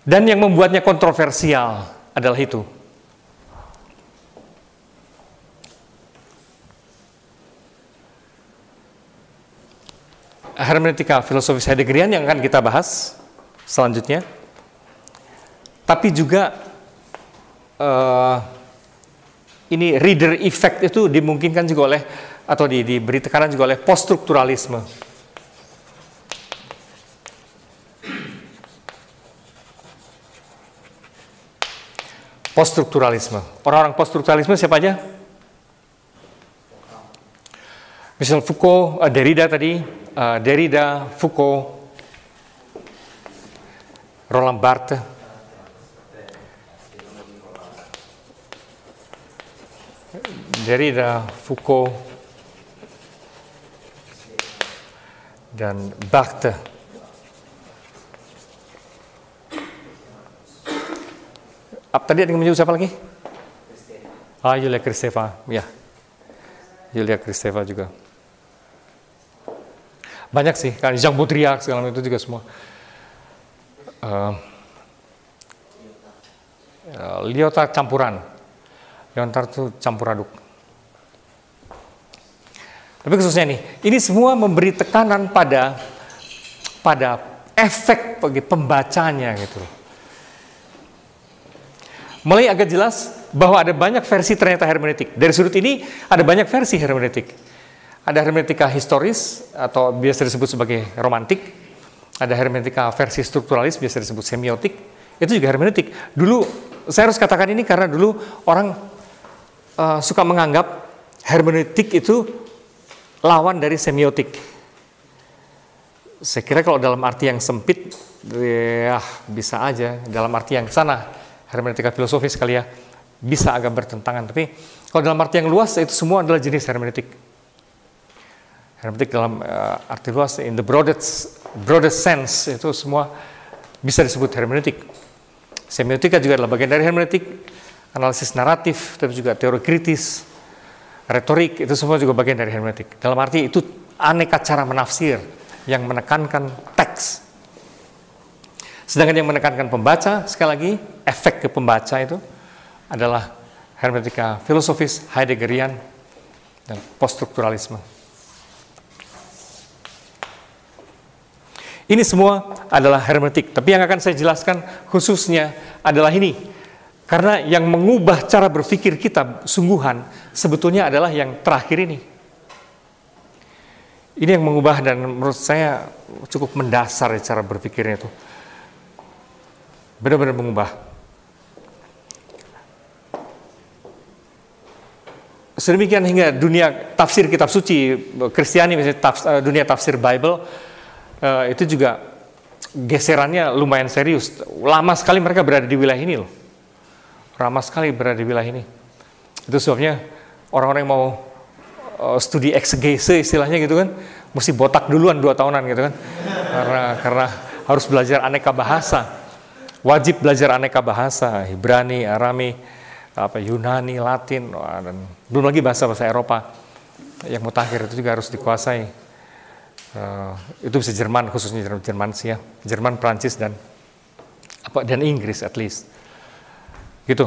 Dan yang membuatnya kontroversial adalah itu. Hermeneutika filosofis Heideggerian yang akan kita bahas selanjutnya. Tapi juga ini reader effect itu dimungkinkan juga oleh atau diberi tekanan juga oleh poststrukturalisme. Poststrukturalisme. Orang-orang poststrukturalisme siapa aja? Michel Foucault, Derrida tadi, Derrida, Foucault, Roland Barthes, Derrida, Foucault, dan Barthes. Tadi ada yang menyebut siapa lagi? Julia Kristeva, ya. Julia Kristeva juga. Banyak sih, kan Jean Baudrillard segala itu juga semua. Lyotard campuran. Lyotard itu campur aduk. Tapi khususnya ini semua memberi tekanan pada efek bagi pembacanya gitu. Mulai agak jelas bahwa ada banyak versi ternyata hermeneutik. Dari sudut ini ada banyak versi hermeneutik. Ada hermeneutika historis atau biasa disebut sebagai romantik. Ada hermeneutika versi strukturalis biasa disebut semiotik. Itu juga hermeneutik. Dulu saya harus katakan ini karena dulu orang suka menganggap hermeneutik itu lawan dari semiotik. Saya kira kalau dalam arti yang sempit, ya bisa aja. Dalam arti yang sana, hermeneutika filosofis kali ya, bisa agak bertentangan. Tapi kalau dalam arti yang luas, itu semua adalah jenis hermeneutik. Hermeneutik dalam arti luas, in the broadest sense, itu semua bisa disebut hermeneutik. Semiotika juga adalah bagian dari hermeneutik, analisis naratif, tapi juga teori kritis, retorik, itu semua juga bagian dari hermeneutik. Dalam arti itu aneka cara menafsir yang menekankan teks. Sedangkan yang menekankan pembaca, sekali lagi, efek ke pembaca itu adalah hermeneutika filosofis, Heideggerian, dan poststrukturalisme. Ini semua adalah hermeneutik, tapi yang akan saya jelaskan khususnya adalah ini. Karena yang mengubah cara berpikir kita sungguhan sebetulnya adalah yang terakhir ini. Ini yang mengubah dan menurut saya cukup mendasar cara berpikirnya itu. Benar-benar mengubah. Sedemikian hingga dunia tafsir kitab suci Kristiani, misalnya dunia tafsir Bible, itu juga geserannya lumayan serius. Lama sekali mereka berada di wilayah ini loh. Lama sekali berada di wilayah ini. Itu sebabnya orang-orang yang mau studi eksegese istilahnya gitu kan, mesti botak duluan 2 tahunan gitu kan. Karena harus belajar aneka bahasa. Wajib belajar aneka bahasa, Ibrani, Arami, Yunani, Latin, dan belum lagi bahasa-bahasa Eropa yang mutakhir itu juga harus dikuasai. Itu bisa Jerman, khususnya Jerman sih ya, Jerman, Prancis dan Inggris at least. Gitu.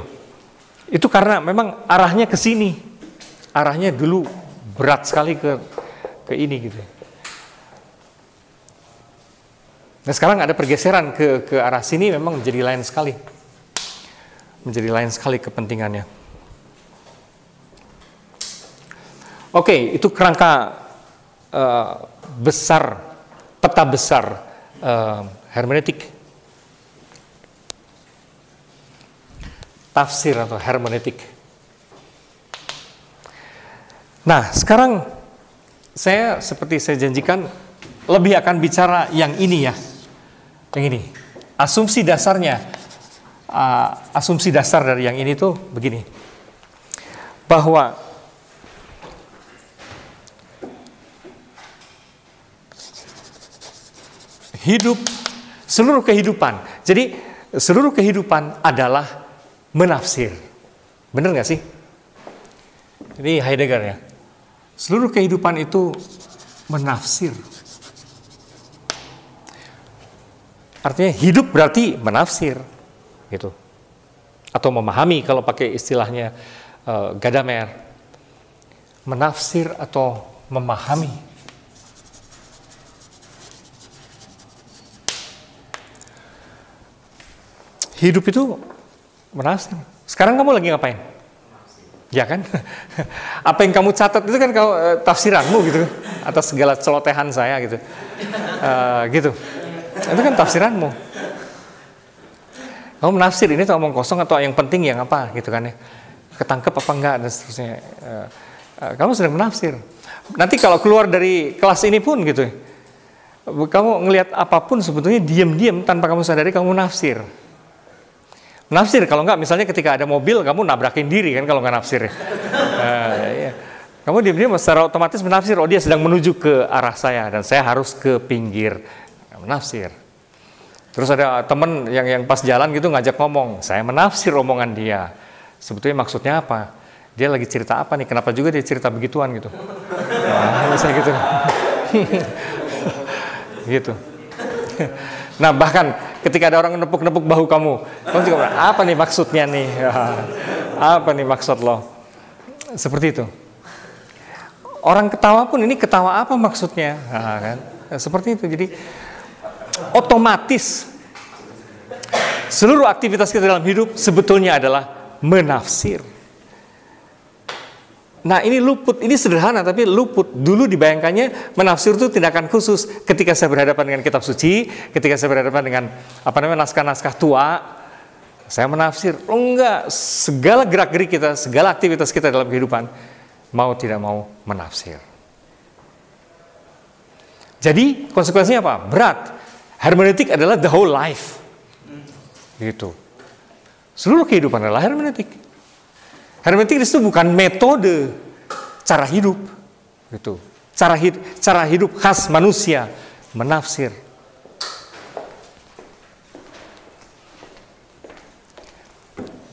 Itu karena memang arahnya ke sini. Arahnya dulu berat sekali ke ini gitu. Nah, sekarang ada pergeseran ke arah sini memang menjadi lain sekali. Menjadi lain sekali kepentingannya. Oke, itu kerangka besar, peta besar hermeneutik. Tafsir atau hermeneutik. Nah, sekarang saya seperti saya janjikan lebih akan bicara yang ini ya. Yang ini. Asumsi dasarnya, asumsi dasar dari yang ini tuh begini. Bahwa hidup, seluruh kehidupan. Jadi seluruh kehidupan adalah menafsir. Benar nggak sih? Ini Heidegger ya. Seluruh kehidupan itu menafsir. Artinya hidup berarti menafsir, gitu. Atau memahami kalau pakai istilahnya Gadamer. Menafsir atau memahami. Hidup itu menafsir. Sekarang kamu lagi ngapain? Ya kan? Apa yang kamu catat itu kan tafsiranmu gitu, atas segala celotehan saya gitu. Gitu. Itu kan tafsiranmu. Kamu menafsir ini tuh omong kosong atau yang penting yang apa gitu kan ya. Ketangkep apa enggak dan seterusnya. Kamu sedang menafsir. Nanti kalau keluar dari kelas ini pun gitu, kamu ngelihat apapun sebetulnya diam-diam tanpa kamu sadari kamu menafsir. Nafsir, kalau enggak misalnya ketika ada mobil kamu nabrakin diri kan kalau nggak nafsir ya. Ya. Kamu diam-diam secara otomatis menafsir, oh dia sedang menuju ke arah saya dan saya harus ke pinggir. Menafsir. Terus ada teman yang pas jalan gitu ngajak ngomong, saya menafsir omongan dia. Sebetulnya maksudnya apa? Dia lagi cerita apa nih? Kenapa juga dia cerita begituan gitu? Nah, saya gitu. Gitu. Nah, bahkan ketika ada orang nepuk-nepuk bahu kamu juga apa nih maksudnya nih? Apa nih maksud lo? Seperti itu. Orang ketawa pun ini ketawa apa maksudnya? Nah, kan? Seperti itu. Jadi otomatis seluruh aktivitas kita dalam hidup sebetulnya adalah menafsir. Nah ini luput, ini sederhana tapi luput. Dulu dibayangkannya menafsir itu tindakan khusus ketika saya berhadapan dengan kitab suci, ketika saya berhadapan dengan naskah-naskah tua, saya menafsir. Oh enggak, segala gerak-gerik kita, segala aktivitas kita dalam kehidupan, mau tidak mau menafsir. Jadi konsekuensinya apa? Berat. Hermeneutik adalah the whole life. Gitu. Seluruh kehidupan adalah hermeneutik. Hermeneutik itu bukan metode cara hidup, gitu. Cara hidup khas manusia, menafsir.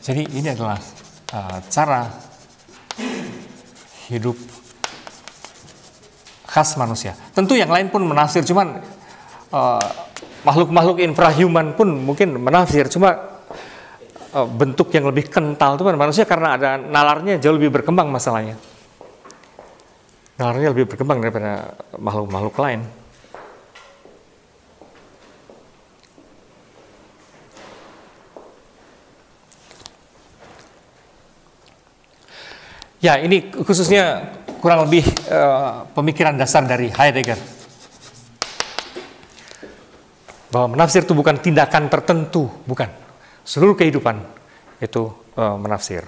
Jadi ini adalah cara hidup khas manusia. Tentu yang lain pun menafsir, cuman makhluk-makhluk infrahuman pun mungkin menafsir, cuma bentuk yang lebih kental itu manusia karena ada nalarnya jauh lebih berkembang masalahnya. Nalarnya lebih berkembang daripada makhluk-makhluk lain. Ya, ini khususnya kurang lebih pemikiran dasar dari Heidegger. Bahwa menafsir itu bukan tindakan tertentu, bukan. Seluruh kehidupan itu menafsir.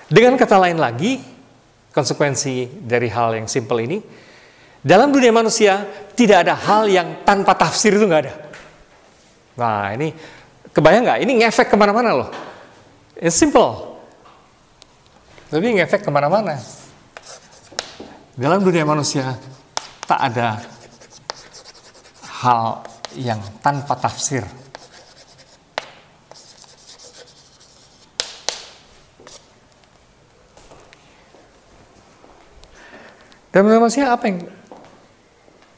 Dengan kata lain lagi, konsekuensi dari hal yang simpel ini, dalam dunia manusia tidak ada hal yang tanpa tafsir, itu nggak ada. Nah ini kebayang nggak? Ini ngefek kemana-mana loh. It's simple, tapi ngefek kemana-mana. Dalam dunia manusia tak ada hal yang tanpa tafsir. Dan manusia apa yang,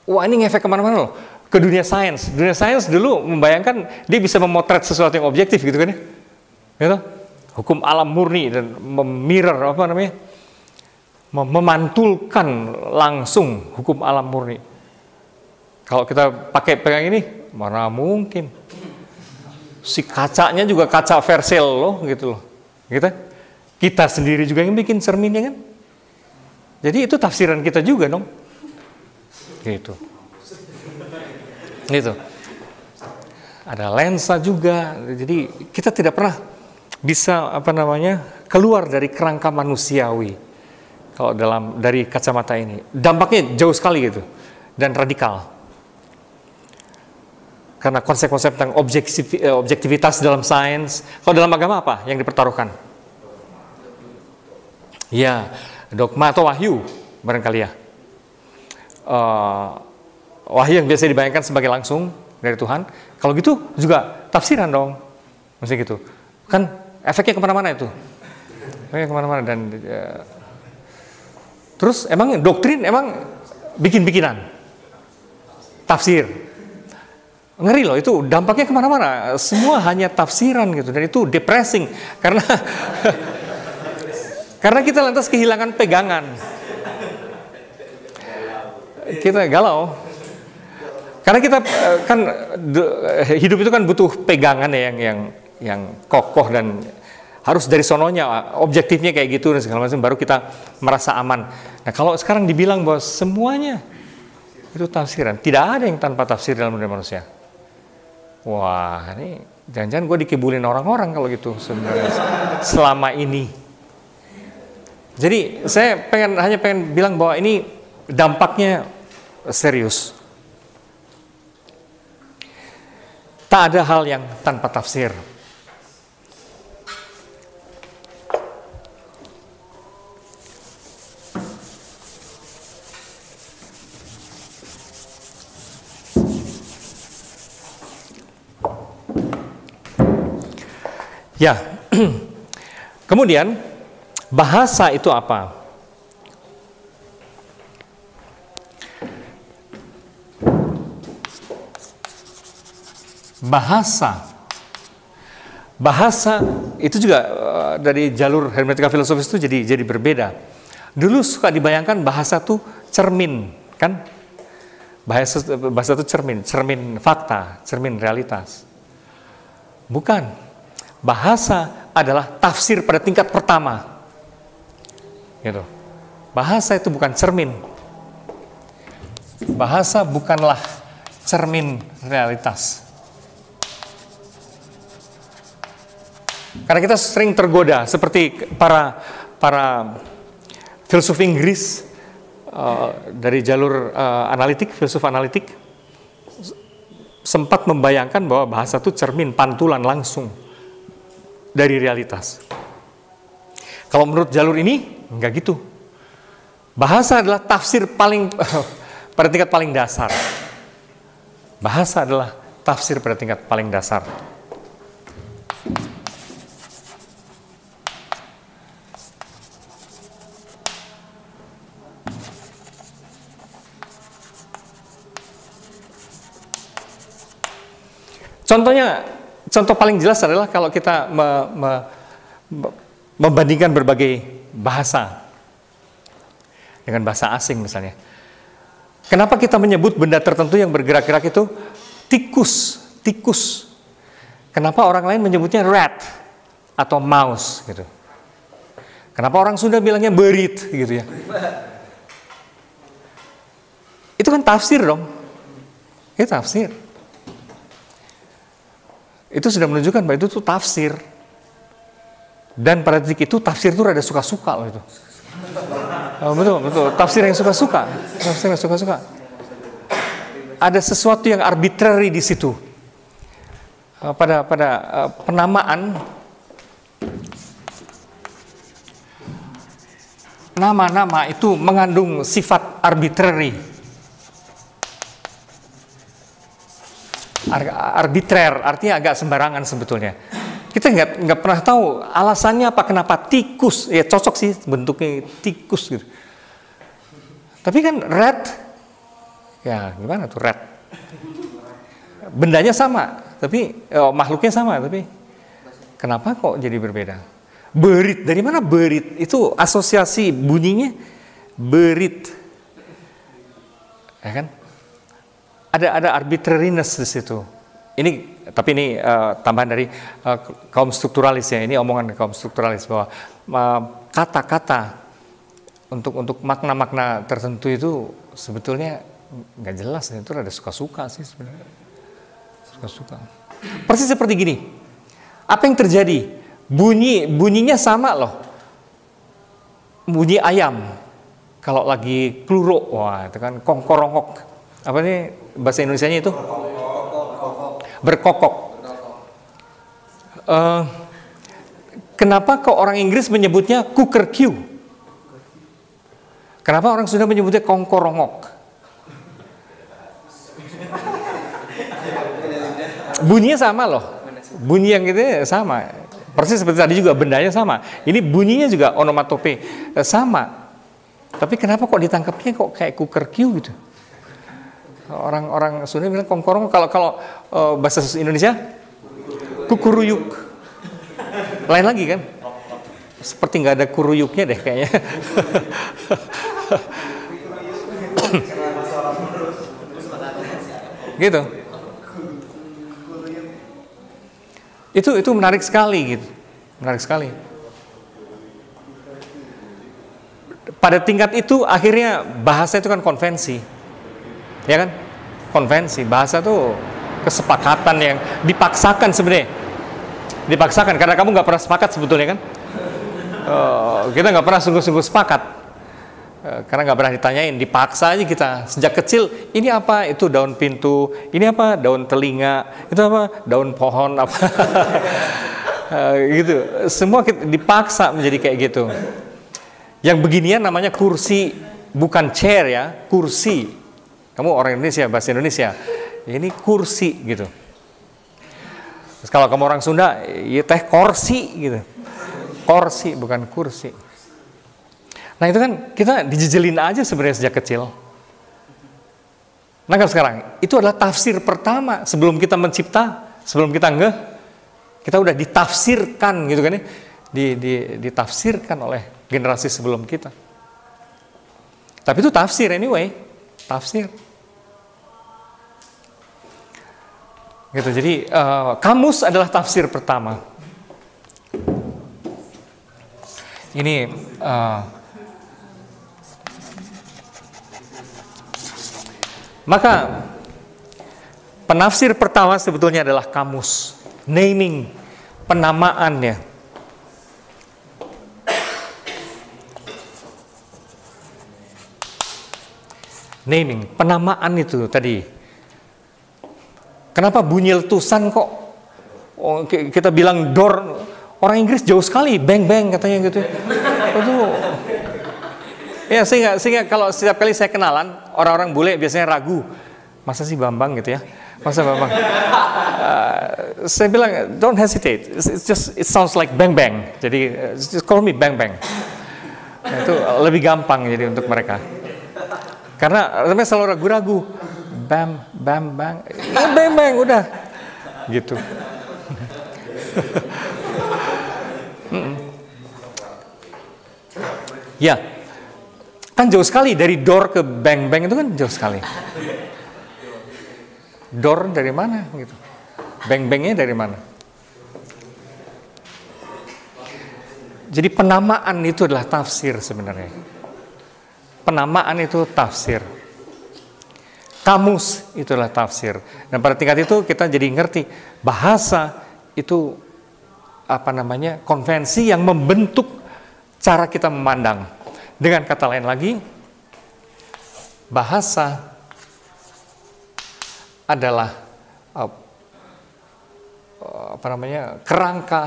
wah ini ngefek kemana-mana loh, ke dunia sains. Dunia sains dulu membayangkan dia bisa memotret sesuatu yang objektif gitu kan ya, gitu? Hukum alam murni dan memirror memantulkan langsung hukum alam murni. Kalau kita pakai pegang ini, mana mungkin? Si kacanya juga kaca Versailles loh, gitu loh. Kita sendiri juga yang bikin cerminnya kan? Jadi itu tafsiran kita juga dong. Gitu. Ada lensa juga. Jadi kita tidak pernah bisa keluar dari kerangka manusiawi. Kalau dari kacamata ini, dampaknya jauh sekali gitu dan radikal. Karena konsep-konsep tentang objektivitas dalam sains. Kalau dalam agama apa yang dipertaruhkan? Ya, dogma atau wahyu barangkali ya. Wahyu yang biasa dibayangkan sebagai langsung dari Tuhan. Kalau gitu juga tafsiran dong. Maksudnya gitu. Kan efeknya kemana-mana itu. Efeknya kemana-mana. Dan terus emang doktrin emang bikin-bikinan. Tafsir. Ngeri loh, itu dampaknya kemana-mana. Semua hanya tafsiran gitu. Dan itu depressing. Karena kita lantas kehilangan pegangan. Kita galau. Karena kita kan hidup itu kan butuh pegangan ya, yang kokoh dan harus dari sononya, objektifnya kayak gitu dan segala macam, baru kita merasa aman. Nah kalau sekarang dibilang bahwa semuanya itu tafsiran, tidak ada yang tanpa tafsir dalam dunia manusia. Wah, ini jangan-jangan gue dikibulin orang-orang kalau gitu sebenarnya selama ini. Jadi saya hanya pengen bilang bahwa ini dampaknya serius. Tak ada hal yang tanpa tafsir. Ya, kemudian bahasa itu apa? Bahasa itu juga dari jalur hermeneutika filosofis itu jadi berbeda. Dulu suka dibayangkan bahasa itu cermin, kan? Bahasa itu cermin fakta, cermin realitas. Bukan. bahasa adalah tafsir pada tingkat pertama. Gitu. Bahasa itu bukan cermin. Bahasa bukanlah cermin realitas. Karena kita sering tergoda seperti para filsuf Inggris dari jalur analitik, filsuf analitik sempat membayangkan bahwa bahasa itu cermin, pantulan langsung dari realitas. Kalau menurut jalur ini enggak gitu. Bahasa adalah tafsir paling pada tingkat paling dasar. Bahasa adalah tafsir pada tingkat paling dasar. Contoh paling jelas adalah kalau kita membandingkan berbagai bahasa dengan bahasa asing misalnya. Kenapa kita menyebut benda tertentu yang bergerak-gerak itu tikus? Kenapa orang lain menyebutnya rat atau mouse gitu? Kenapa orang Sunda bilangnya berit gitu ya? Itu kan tafsir dong. Itu tafsir. Itu sudah menunjukkan bahwa itu tuh tafsir. Dan pada titik itu tafsir itu rada suka-suka loh itu. Oh, betul. Tafsir yang suka-suka. Ada sesuatu yang arbitrary di situ. Pada penamaan nama-nama itu mengandung sifat arbitrary. Arbitrer artinya agak sembarangan sebetulnya. Kita nggak pernah tahu alasannya apa kenapa tikus. Ya cocok sih bentuknya tikus gitu. Tapi kan rat, ya gimana tuh rat? Bendanya sama, tapi makhluknya sama, tapi kenapa kok jadi berbeda? Berit, dari mana berit? Itu asosiasi bunyinya berit, ya kan? Ada arbitrariness di situ. Tapi ini tambahan dari kaum strukturalis ya. Ini omongan kaum strukturalis bahwa kata-kata untuk makna-makna tertentu itu sebetulnya nggak jelas. Itu ada suka-suka sih sebenarnya. Suka-suka. Persis seperti gini. Apa yang terjadi? Bunyinya sama loh. Bunyi ayam. Kalau lagi kluro, wah itu kan kongkorongok. Apa nih bahasa Indonesianya itu? Berkokok. Kenapa kok orang Inggris menyebutnya kukerkiu? Kenapa orang Sunda menyebutnya kongkorongok? Bunyinya sama loh. Bunyi yang gitu sama. Persis seperti tadi juga bendanya sama. Ini bunyinya juga onomatope sama. Tapi kenapa kok ditangkapnya kok kayak kukerkiu gitu? Orang Sunda bilang kongkorong, kalau bahasa Indonesia kukuruyuk. Lain lagi kan? Seperti nggak ada kuruyuknya deh kayaknya. Gitu. Itu menarik sekali gitu. Menarik sekali. Pada tingkat itu akhirnya bahasa itu kan konvensi. Ya kan? Konvensi, bahasa tuh kesepakatan yang dipaksakan sebenarnya. Dipaksakan, karena kamu nggak pernah sepakat sebetulnya kan? Kita nggak pernah sungguh-sungguh sepakat. Karena nggak pernah ditanyain, dipaksa aja kita. Sejak kecil, ini apa? Itu daun pintu. Ini apa? Daun telinga. Itu apa? Daun pohon apa? Gitu. Semua kita dipaksa menjadi kayak gitu. Yang beginian namanya kursi, bukan chair ya, kursi. Kamu orang Indonesia, bahasa Indonesia, ini kursi gitu. Terus kalau kamu orang Sunda, ya teh korsi gitu. Korsi bukan kursi. Nah itu kan kita dijejelin aja sebenarnya sejak kecil. Nah kan sekarang, itu adalah tafsir pertama sebelum kita mencipta, sebelum kita kita udah ditafsirkan gitu kan ya. Ditafsirkan oleh generasi sebelum kita. Tapi itu tafsir anyway. Tafsir gitu. Jadi kamus adalah tafsir pertama. Ini maka penafsir pertama sebetulnya adalah kamus, naming, penamaannya. Naming, penamaan itu tadi. Kenapa bunyi letusan kok? Oh, kita bilang door, orang Inggris jauh sekali, bang bang katanya gitu. Itu, ya sehingga kalau setiap kali saya kenalan orang-orang bule biasanya ragu, masa sih Bambang gitu ya? Masa Bambang? Saya bilang don't hesitate, it sounds like bang bang. Jadi just call me bang bang. Nah, itu lebih gampang jadi untuk mereka. Karena mereka selalu ragu-ragu, bam bam bang, ya, bang bang udah, gitu. Ya, kan jauh sekali dari door ke bang bang itu kan jauh sekali. Door dari mana gitu? Bang bangnya dari mana? Jadi penamaan itu adalah tafsir sebenarnya. Penamaan itu tafsir. Kamus itulah tafsir. Dan pada tingkat itu kita jadi ngerti bahasa itu konvensi yang membentuk cara kita memandang. Dengan kata lain lagi, bahasa adalah kerangka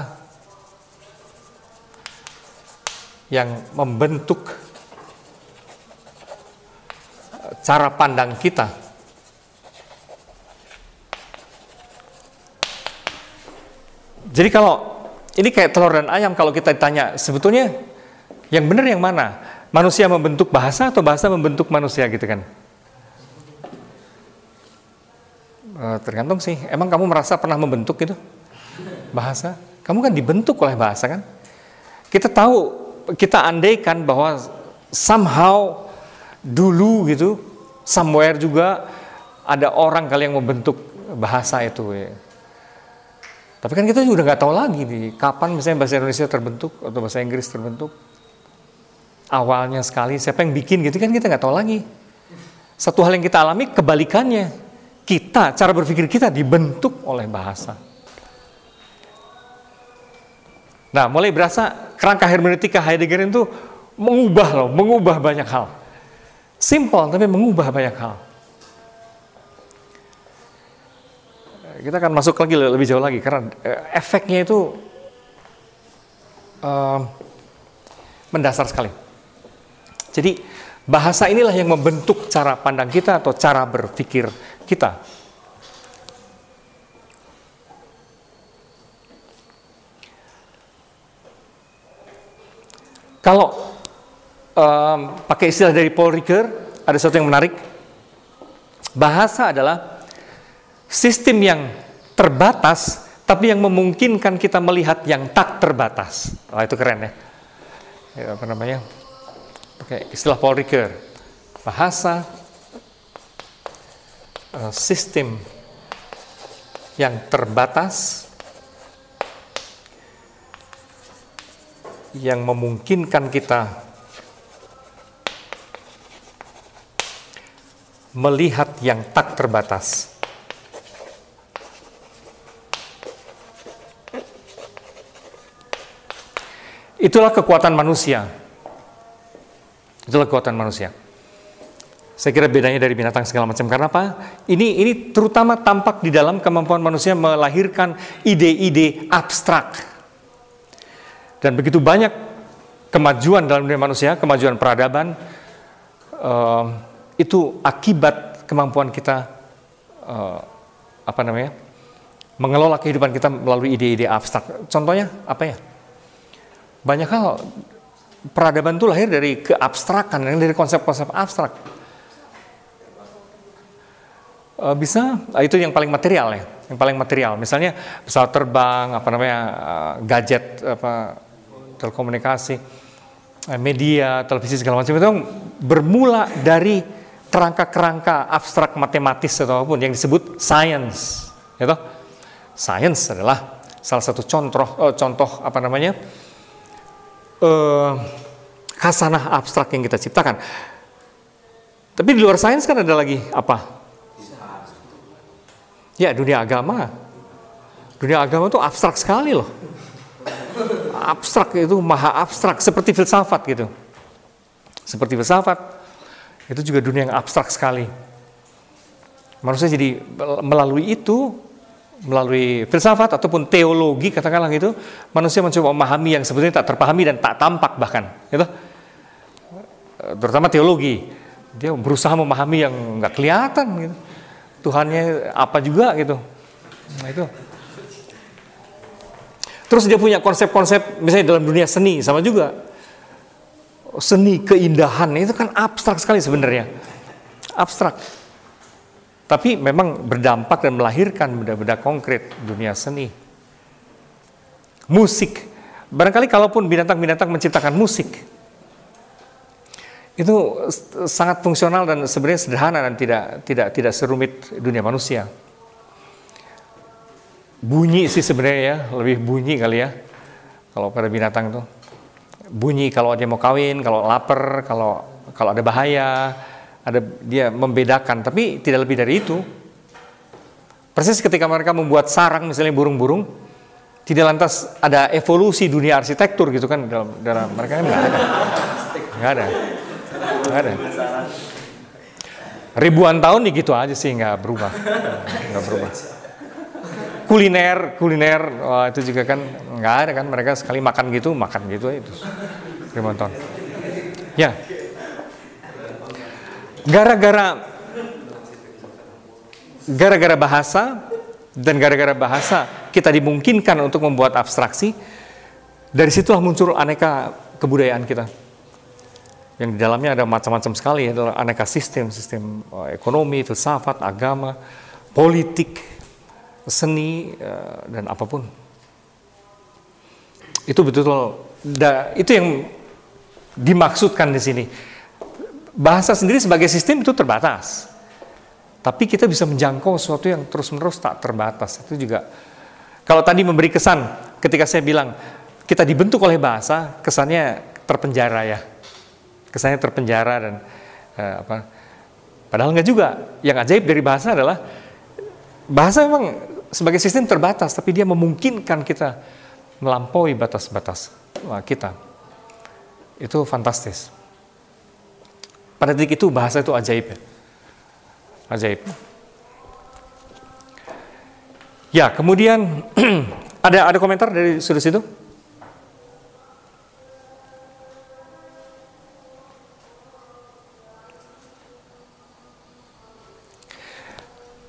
yang membentuk cara pandang kita. Jadi kalau ini kayak telur dan ayam, kalau kita tanya sebetulnya yang benar yang mana? Manusia membentuk bahasa atau bahasa membentuk manusia gitu kan? Tergantung sih. Emang kamu merasa pernah membentuk gitu? Bahasa? Kamu kan dibentuk oleh bahasa kan? Kita tahu, kita andaikan bahwa somehow dulu gitu, somewhere juga ada orang kali yang membentuk bahasa itu ya. Tapi kan kita juga nggak tahu lagi nih, kapan misalnya bahasa Indonesia terbentuk atau bahasa Inggris terbentuk. Awalnya sekali, siapa yang bikin gitu kan kita nggak tahu lagi. Satu hal yang kita alami kebalikannya, cara berpikir kita dibentuk oleh bahasa. Nah, mulai berasa kerangka hermeneutika Heidegger itu mengubah banyak hal. Simple tapi mengubah banyak hal. Kita akan masuk lagi lebih jauh lagi karena efeknya itu mendasar sekali. Jadi bahasa inilah yang membentuk cara pandang kita atau cara berpikir kita. Kalau pakai istilah dari Paul Ricoeur, ada sesuatu yang menarik. Bahasa adalah sistem yang terbatas, tapi yang memungkinkan kita melihat yang tak terbatas. Oh, itu keren ya. Pakai istilah Paul Ricoeur. Bahasa, sistem yang terbatas, yang memungkinkan kita melihat yang tak terbatas. Itulah kekuatan manusia. Itulah kekuatan manusia. Saya kira bedanya dari binatang segala macam. Karena apa? Ini terutama tampak di dalam kemampuan manusia melahirkan ide-ide abstrak. Dan begitu banyak kemajuan dalam dunia manusia, kemajuan peradaban, itu akibat kemampuan kita mengelola kehidupan kita melalui ide-ide abstrak. Contohnya apa ya? Banyak hal peradaban itu lahir dari keabstrakan, dari konsep-konsep abstrak. Itu yang paling material ya, yang paling material. Misalnya pesawat terbang, gadget, telekomunikasi, media, televisi segala macam itu bermula dari kerangka-kerangka abstrak matematis atau apapun yang disebut science. Gitu? Science adalah salah satu contoh khasanah abstrak yang kita ciptakan. Tapi di luar sains kan ada lagi apa? Ya, dunia agama. Dunia agama itu abstrak sekali loh. Abstrak itu maha abstrak, seperti filsafat gitu. Seperti filsafat, itu juga dunia yang abstrak sekali. Manusia jadi melalui itu, melalui filsafat ataupun teologi katakanlah gitu, manusia mencoba memahami yang sebetulnya tak terpahami dan tak tampak bahkan, gitu. Terutama teologi, dia berusaha memahami yang nggak kelihatan, gitu. Tuhannya apa juga gitu. Nah itu. Terus dia punya konsep-konsep, misalnya dalam dunia seni sama juga. Seni keindahan itu kan abstrak sekali sebenarnya, abstrak. Tapi memang berdampak dan melahirkan benda-benda konkret dunia seni. Musik, barangkali kalaupun binatang-binatang menciptakan musik, itu sangat fungsional dan sebenarnya sederhana dan tidak serumit dunia manusia. Bunyi sih sebenarnya ya, lebih bunyi kali ya, kalau pada binatang itu. Bunyi kalau dia mau kawin, kalau lapar, kalau ada bahaya, dia membedakan, tapi tidak lebih dari itu. Persis ketika mereka membuat sarang, misalnya burung-burung, tidak lantas ada evolusi dunia arsitektur gitu kan dalam mereka kan nggak ada. Ribuan tahun nih gitu aja sih, nggak berubah. Kuliner, wah, itu juga kan nggak ada kan, mereka sekali makan gitu itu ribuan tahun. Ya, gara-gara bahasa dan gara-gara bahasa kita dimungkinkan untuk membuat abstraksi. Dari situlah muncul aneka kebudayaan kita, yang di dalamnya ada macam-macam sekali, adalah aneka sistem ekonomi, filsafat, agama, politik, seni, dan apapun. Itu betul-betul itu yang dimaksudkan di sini. Bahasa sendiri sebagai sistem itu terbatas, tapi kita bisa menjangkau sesuatu yang terus-menerus tak terbatas. Itu juga, kalau tadi memberi kesan ketika saya bilang kita dibentuk oleh bahasa, kesannya terpenjara ya, kesannya terpenjara dan padahal enggak juga. Yang ajaib dari bahasa adalah bahasa memang sebagai sistem terbatas, tapi dia memungkinkan kita melampaui batas-batas kita. Itu fantastis. Pada titik itu bahasa itu ajaib ya. Ajaib. Ya, kemudian ada komentar dari sudut situ?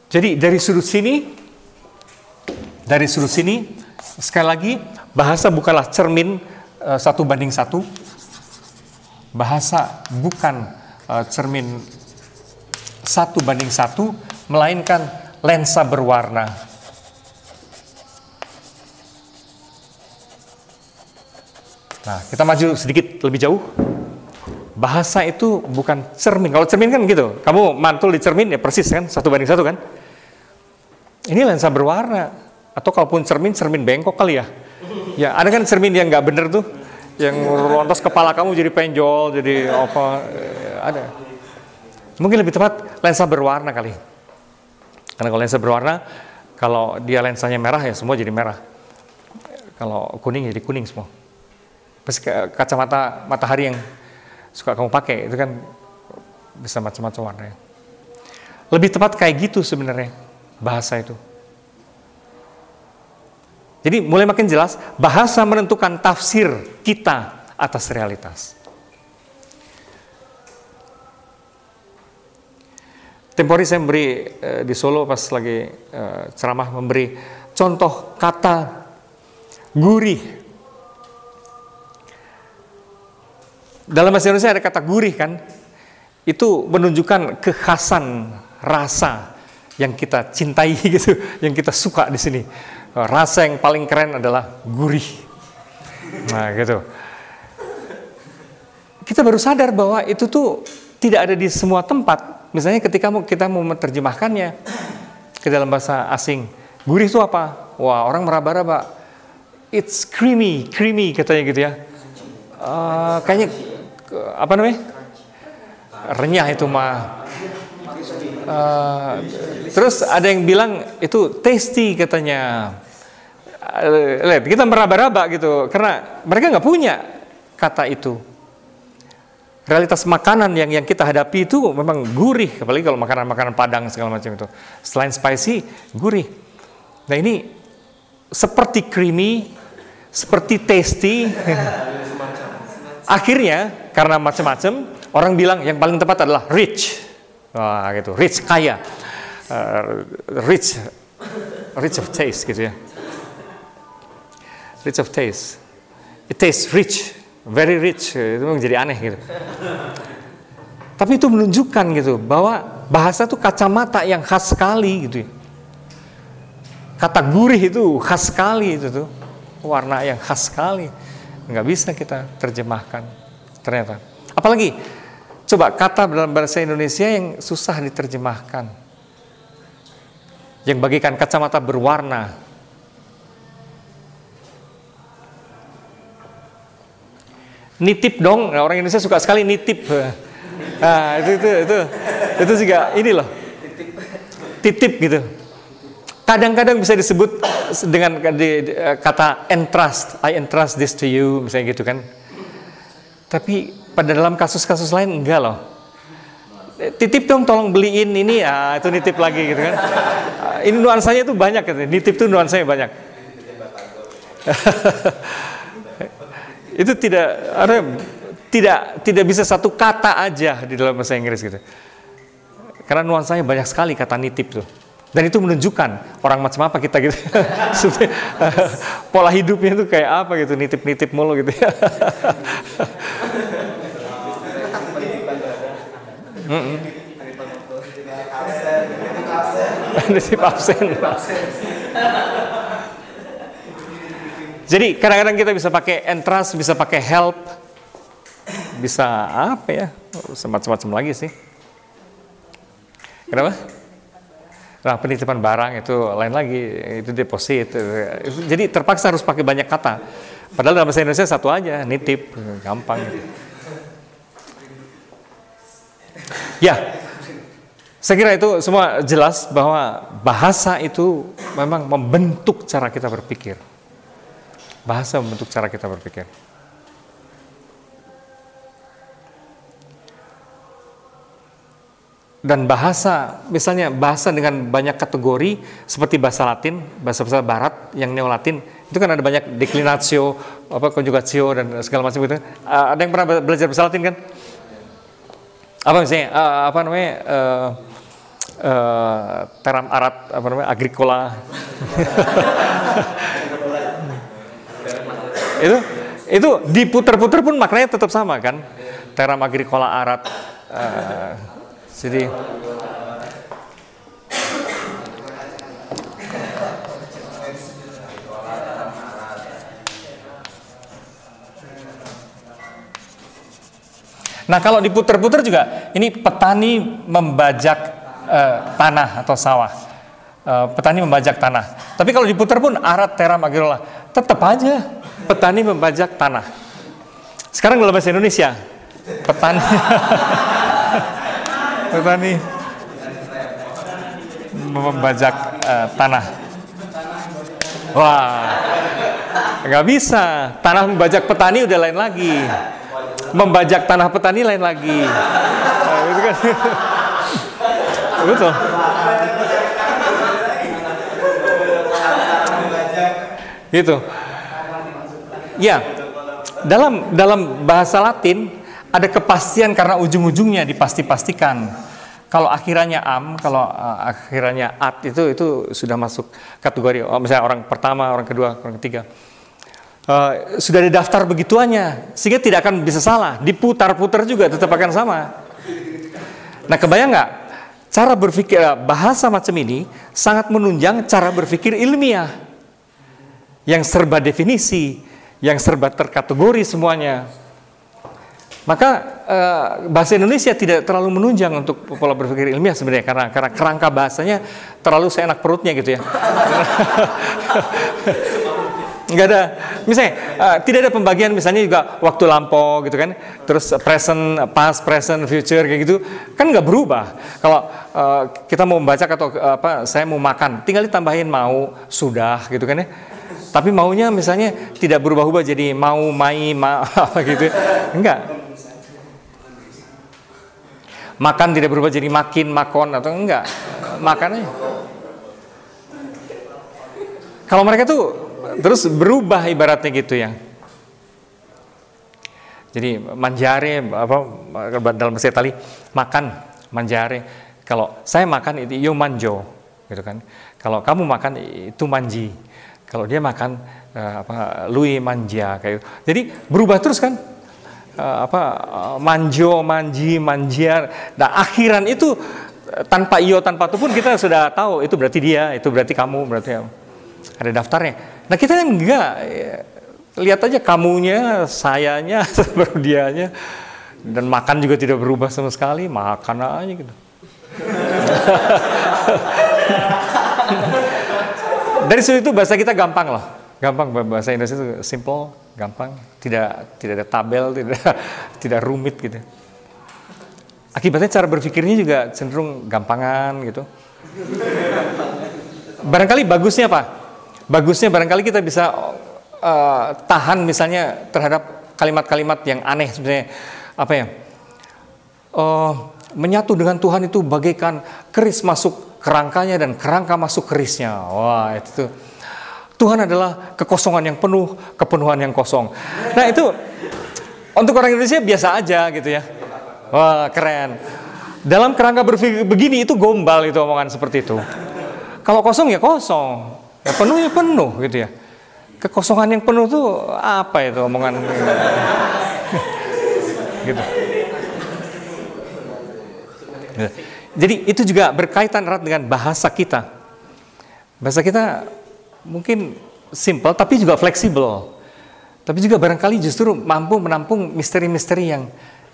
Jadi dari sudut sini, sekali lagi, bahasa bukanlah cermin 1:1. Bahasa bukan cermin 1:1, melainkan lensa berwarna. Nah, kita maju sedikit lebih jauh. Bahasa itu bukan cermin. Kalau cermin kan gitu, kamu mantul di cermin ya persis kan, 1:1 kan. Ini lensa berwarna, atau kalaupun cermin bengkok kali ya. Ya, ada kan cermin yang nggak bener tuh, yang lontos kepala kamu jadi penjol, jadi apa, ada. Mungkin lebih tepat lensa berwarna kali. Karena kalau lensa berwarna, kalau dia lensanya merah ya semua jadi merah. Kalau kuning jadi kuning semua. Pasti kacamata matahari yang suka kamu pakai itu kan bisa macam-macam warnanya. Lebih tepat kayak gitu sebenarnya bahasa itu. Jadi mulai makin jelas, bahasa menentukan tafsir kita atas realitas. Tempo hari saya memberi di Solo pas lagi ceramah, memberi contoh kata gurih. Dalam bahasa Indonesia ada kata gurih kan, itu menunjukkan kekhasan rasa yang kita cintai gitu, yang kita suka di sini. Rasa yang paling keren adalah gurih. Nah gitu. Kita baru sadar bahwa itu tuh tidak ada di semua tempat. Misalnya ketika kita mau menerjemahkannya ke dalam bahasa asing, gurih itu apa? Wah, orang meraba-raba. It's creamy katanya gitu ya. kayaknya apa namanya? Renyah itu mah. Terus ada yang bilang itu tasty katanya. Lihat, kita meraba-raba gitu karena mereka nggak punya kata itu. Realitas makanan yang kita hadapi itu memang gurih, apalagi kalau makanan-makanan Padang segala macam itu. Selain spicy, gurih. Nah ini seperti creamy, seperti tasty. Akhirnya karena macam-macam, orang bilang yang paling tepat adalah rich. Wah, gitu, rich, kaya. Rich of taste gitu ya. Rich of taste. It tastes rich. Very rich, itu menjadi aneh gitu. Tapi itu menunjukkan gitu bahwa bahasa itu kacamata yang khas sekali gitu. Kata gurih itu khas sekali itu tuh, warna yang khas sekali, nggak bisa kita terjemahkan ternyata. Apalagi coba kata dalam bahasa Indonesia yang susah diterjemahkan, yang bagikan kacamata berwarna. Nitip dong, orang Indonesia suka sekali nitip. Nah, itu juga ini loh, titip gitu. Kadang-kadang bisa disebut dengan kata entrust, I entrust this to you, misalnya gitu kan. Tapi pada dalam kasus-kasus lain enggak loh. Titip dong, tolong beliin ini, itu nitip lagi gitu kan. Ini nuansanya tuh banyak, gitu. Nitip tuh nuansanya banyak. Itu tidak bisa satu kata aja di dalam bahasa Inggris gitu. Karena nuansanya banyak sekali kata nitip tuh. Dan itu menunjukkan orang macam apa kita gitu. Pola hidupnya itu kayak apa gitu, nitip-nitip mulu gitu. Nitip absen. Jadi kadang-kadang kita bisa pakai entrust, bisa pakai help, bisa apa ya, macam-macam lagi sih. Kenapa? Nah, penitipan barang itu lain lagi, itu deposit. Jadi terpaksa harus pakai banyak kata. Padahal dalam bahasa Indonesia satu aja, nitip, gampang. Ya, saya kira itu semua jelas bahwa bahasa itu memang membentuk cara kita berpikir. Bahasa membentuk cara kita berpikir. Dan bahasa, misalnya bahasa dengan banyak kategori seperti bahasa Latin, bahasa-bahasa Barat yang Neo-Latin, itu kan ada banyak declinatio, conjugatio dan segala macam itu. Ada yang pernah belajar bahasa Latin kan? Apa misalnya? Teram arat, agricola. itu diputar-putar pun maknanya tetap sama kan, teram agricola arat. Jadi nah kalau diputar-putar juga ini petani membajak tanah atau sawah, petani membajak tanah. Tapi kalau diputar pun arat teram agricola, tetap aja petani membajak tanah. Sekarang dalam bahasa Indonesia, petani membajak tanah. Wah, nggak bisa. Tanah membajak petani udah lain lagi. Membajak tanah petani lain lagi. Nah, itu kan. Betul. Gitu. Ya, dalam bahasa Latin ada kepastian karena ujung-ujungnya dipasti-pastikan. Kalau akhirannya am, kalau akhirannya at itu sudah masuk kategori. Misalnya orang pertama, orang kedua, orang ketiga. Sudah ada daftar begituannya, sehingga tidak akan bisa salah. Diputar-putar juga tetap akan sama. Nah, kebayang nggak? Cara berpikir bahasa macam ini sangat menunjang cara berpikir ilmiah yang serba definisi, yang serba terkategori semuanya. Maka bahasa Indonesia tidak terlalu menunjang untuk pola berpikir ilmiah sebenarnya karena kerangka bahasanya terlalu seenak perutnya gitu ya. Nggak ada, misalnya tidak ada pembagian misalnya juga waktu lampau gitu kan, terus present, past, present, future kayak gitu, kan nggak berubah. Kalau kita mau membaca atau saya mau makan, tinggal ditambahin mau, sudah gitu kan ya. Tapi maunya misalnya tidak berubah-ubah jadi mau, mai, apa gitu, enggak. Makan tidak berubah jadi makin, makon atau enggak, makan aja. Kalau mereka tuh terus berubah ibaratnya gitu ya. Jadi manjare dalam bahasa Itali makan manjare. Kalau saya makan itu io manjo gitu kan. Kalau kamu makan itu manji. Kalau dia makan lui manja kayak gitu. Jadi berubah terus kan. Manjo, manji, manjiar. Nah, akhiran itu tanpa io tanpa itu pun kita sudah tahu itu berarti dia, itu berarti kamu, berarti ada daftarnya. Nah kita kan enggak, lihat aja kamunya, sayanya, baru dianya, dan makan juga tidak berubah sama sekali, makan aja gitu. Dari situ itu bahasa kita gampang lah, gampang, bahasa Indonesia itu simple, gampang, tidak ada tabel, tidak rumit gitu. Akibatnya cara berpikirnya juga cenderung gampangan gitu. Barangkali bagusnya apa? Bagusnya barangkali kita bisa tahan misalnya terhadap kalimat-kalimat yang aneh sebenarnya menyatu dengan Tuhan itu bagaikan keris masuk kerangkanya dan kerangka masuk kerisnya. Wah itu Tuhan adalah kekosongan yang penuh, kepenuhan yang kosong. Nah itu untuk orang Indonesia biasa aja gitu ya. Wah keren. Dalam kerangka berpikir begini itu gombal itu omongan seperti itu. Kalau kosong ya kosong. Ya penuh ya penuh gitu ya. Kekosongan yang penuh tuh apa itu omongan gitu. Jadi itu juga berkaitan erat dengan bahasa kita. Bahasa kita mungkin simple tapi juga fleksibel. Tapi juga barangkali justru mampu menampung misteri-misteri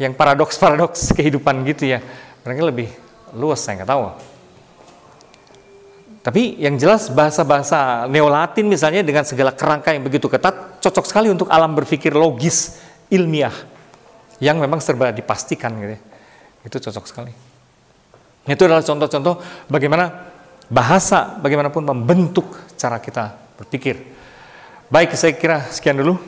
yang paradoks-paradoks kehidupan gitu ya. Barangkali lebih luas, saya nggak tahu. Tapi yang jelas bahasa-bahasa Neolatin misalnya dengan segala kerangka yang begitu ketat cocok sekali untuk alam berpikir logis ilmiah yang memang serba dipastikan gitu ya. Itu cocok sekali. Itu adalah contoh-contoh bagaimana bahasa bagaimanapun membentuk cara kita berpikir. Baik, saya kira sekian dulu.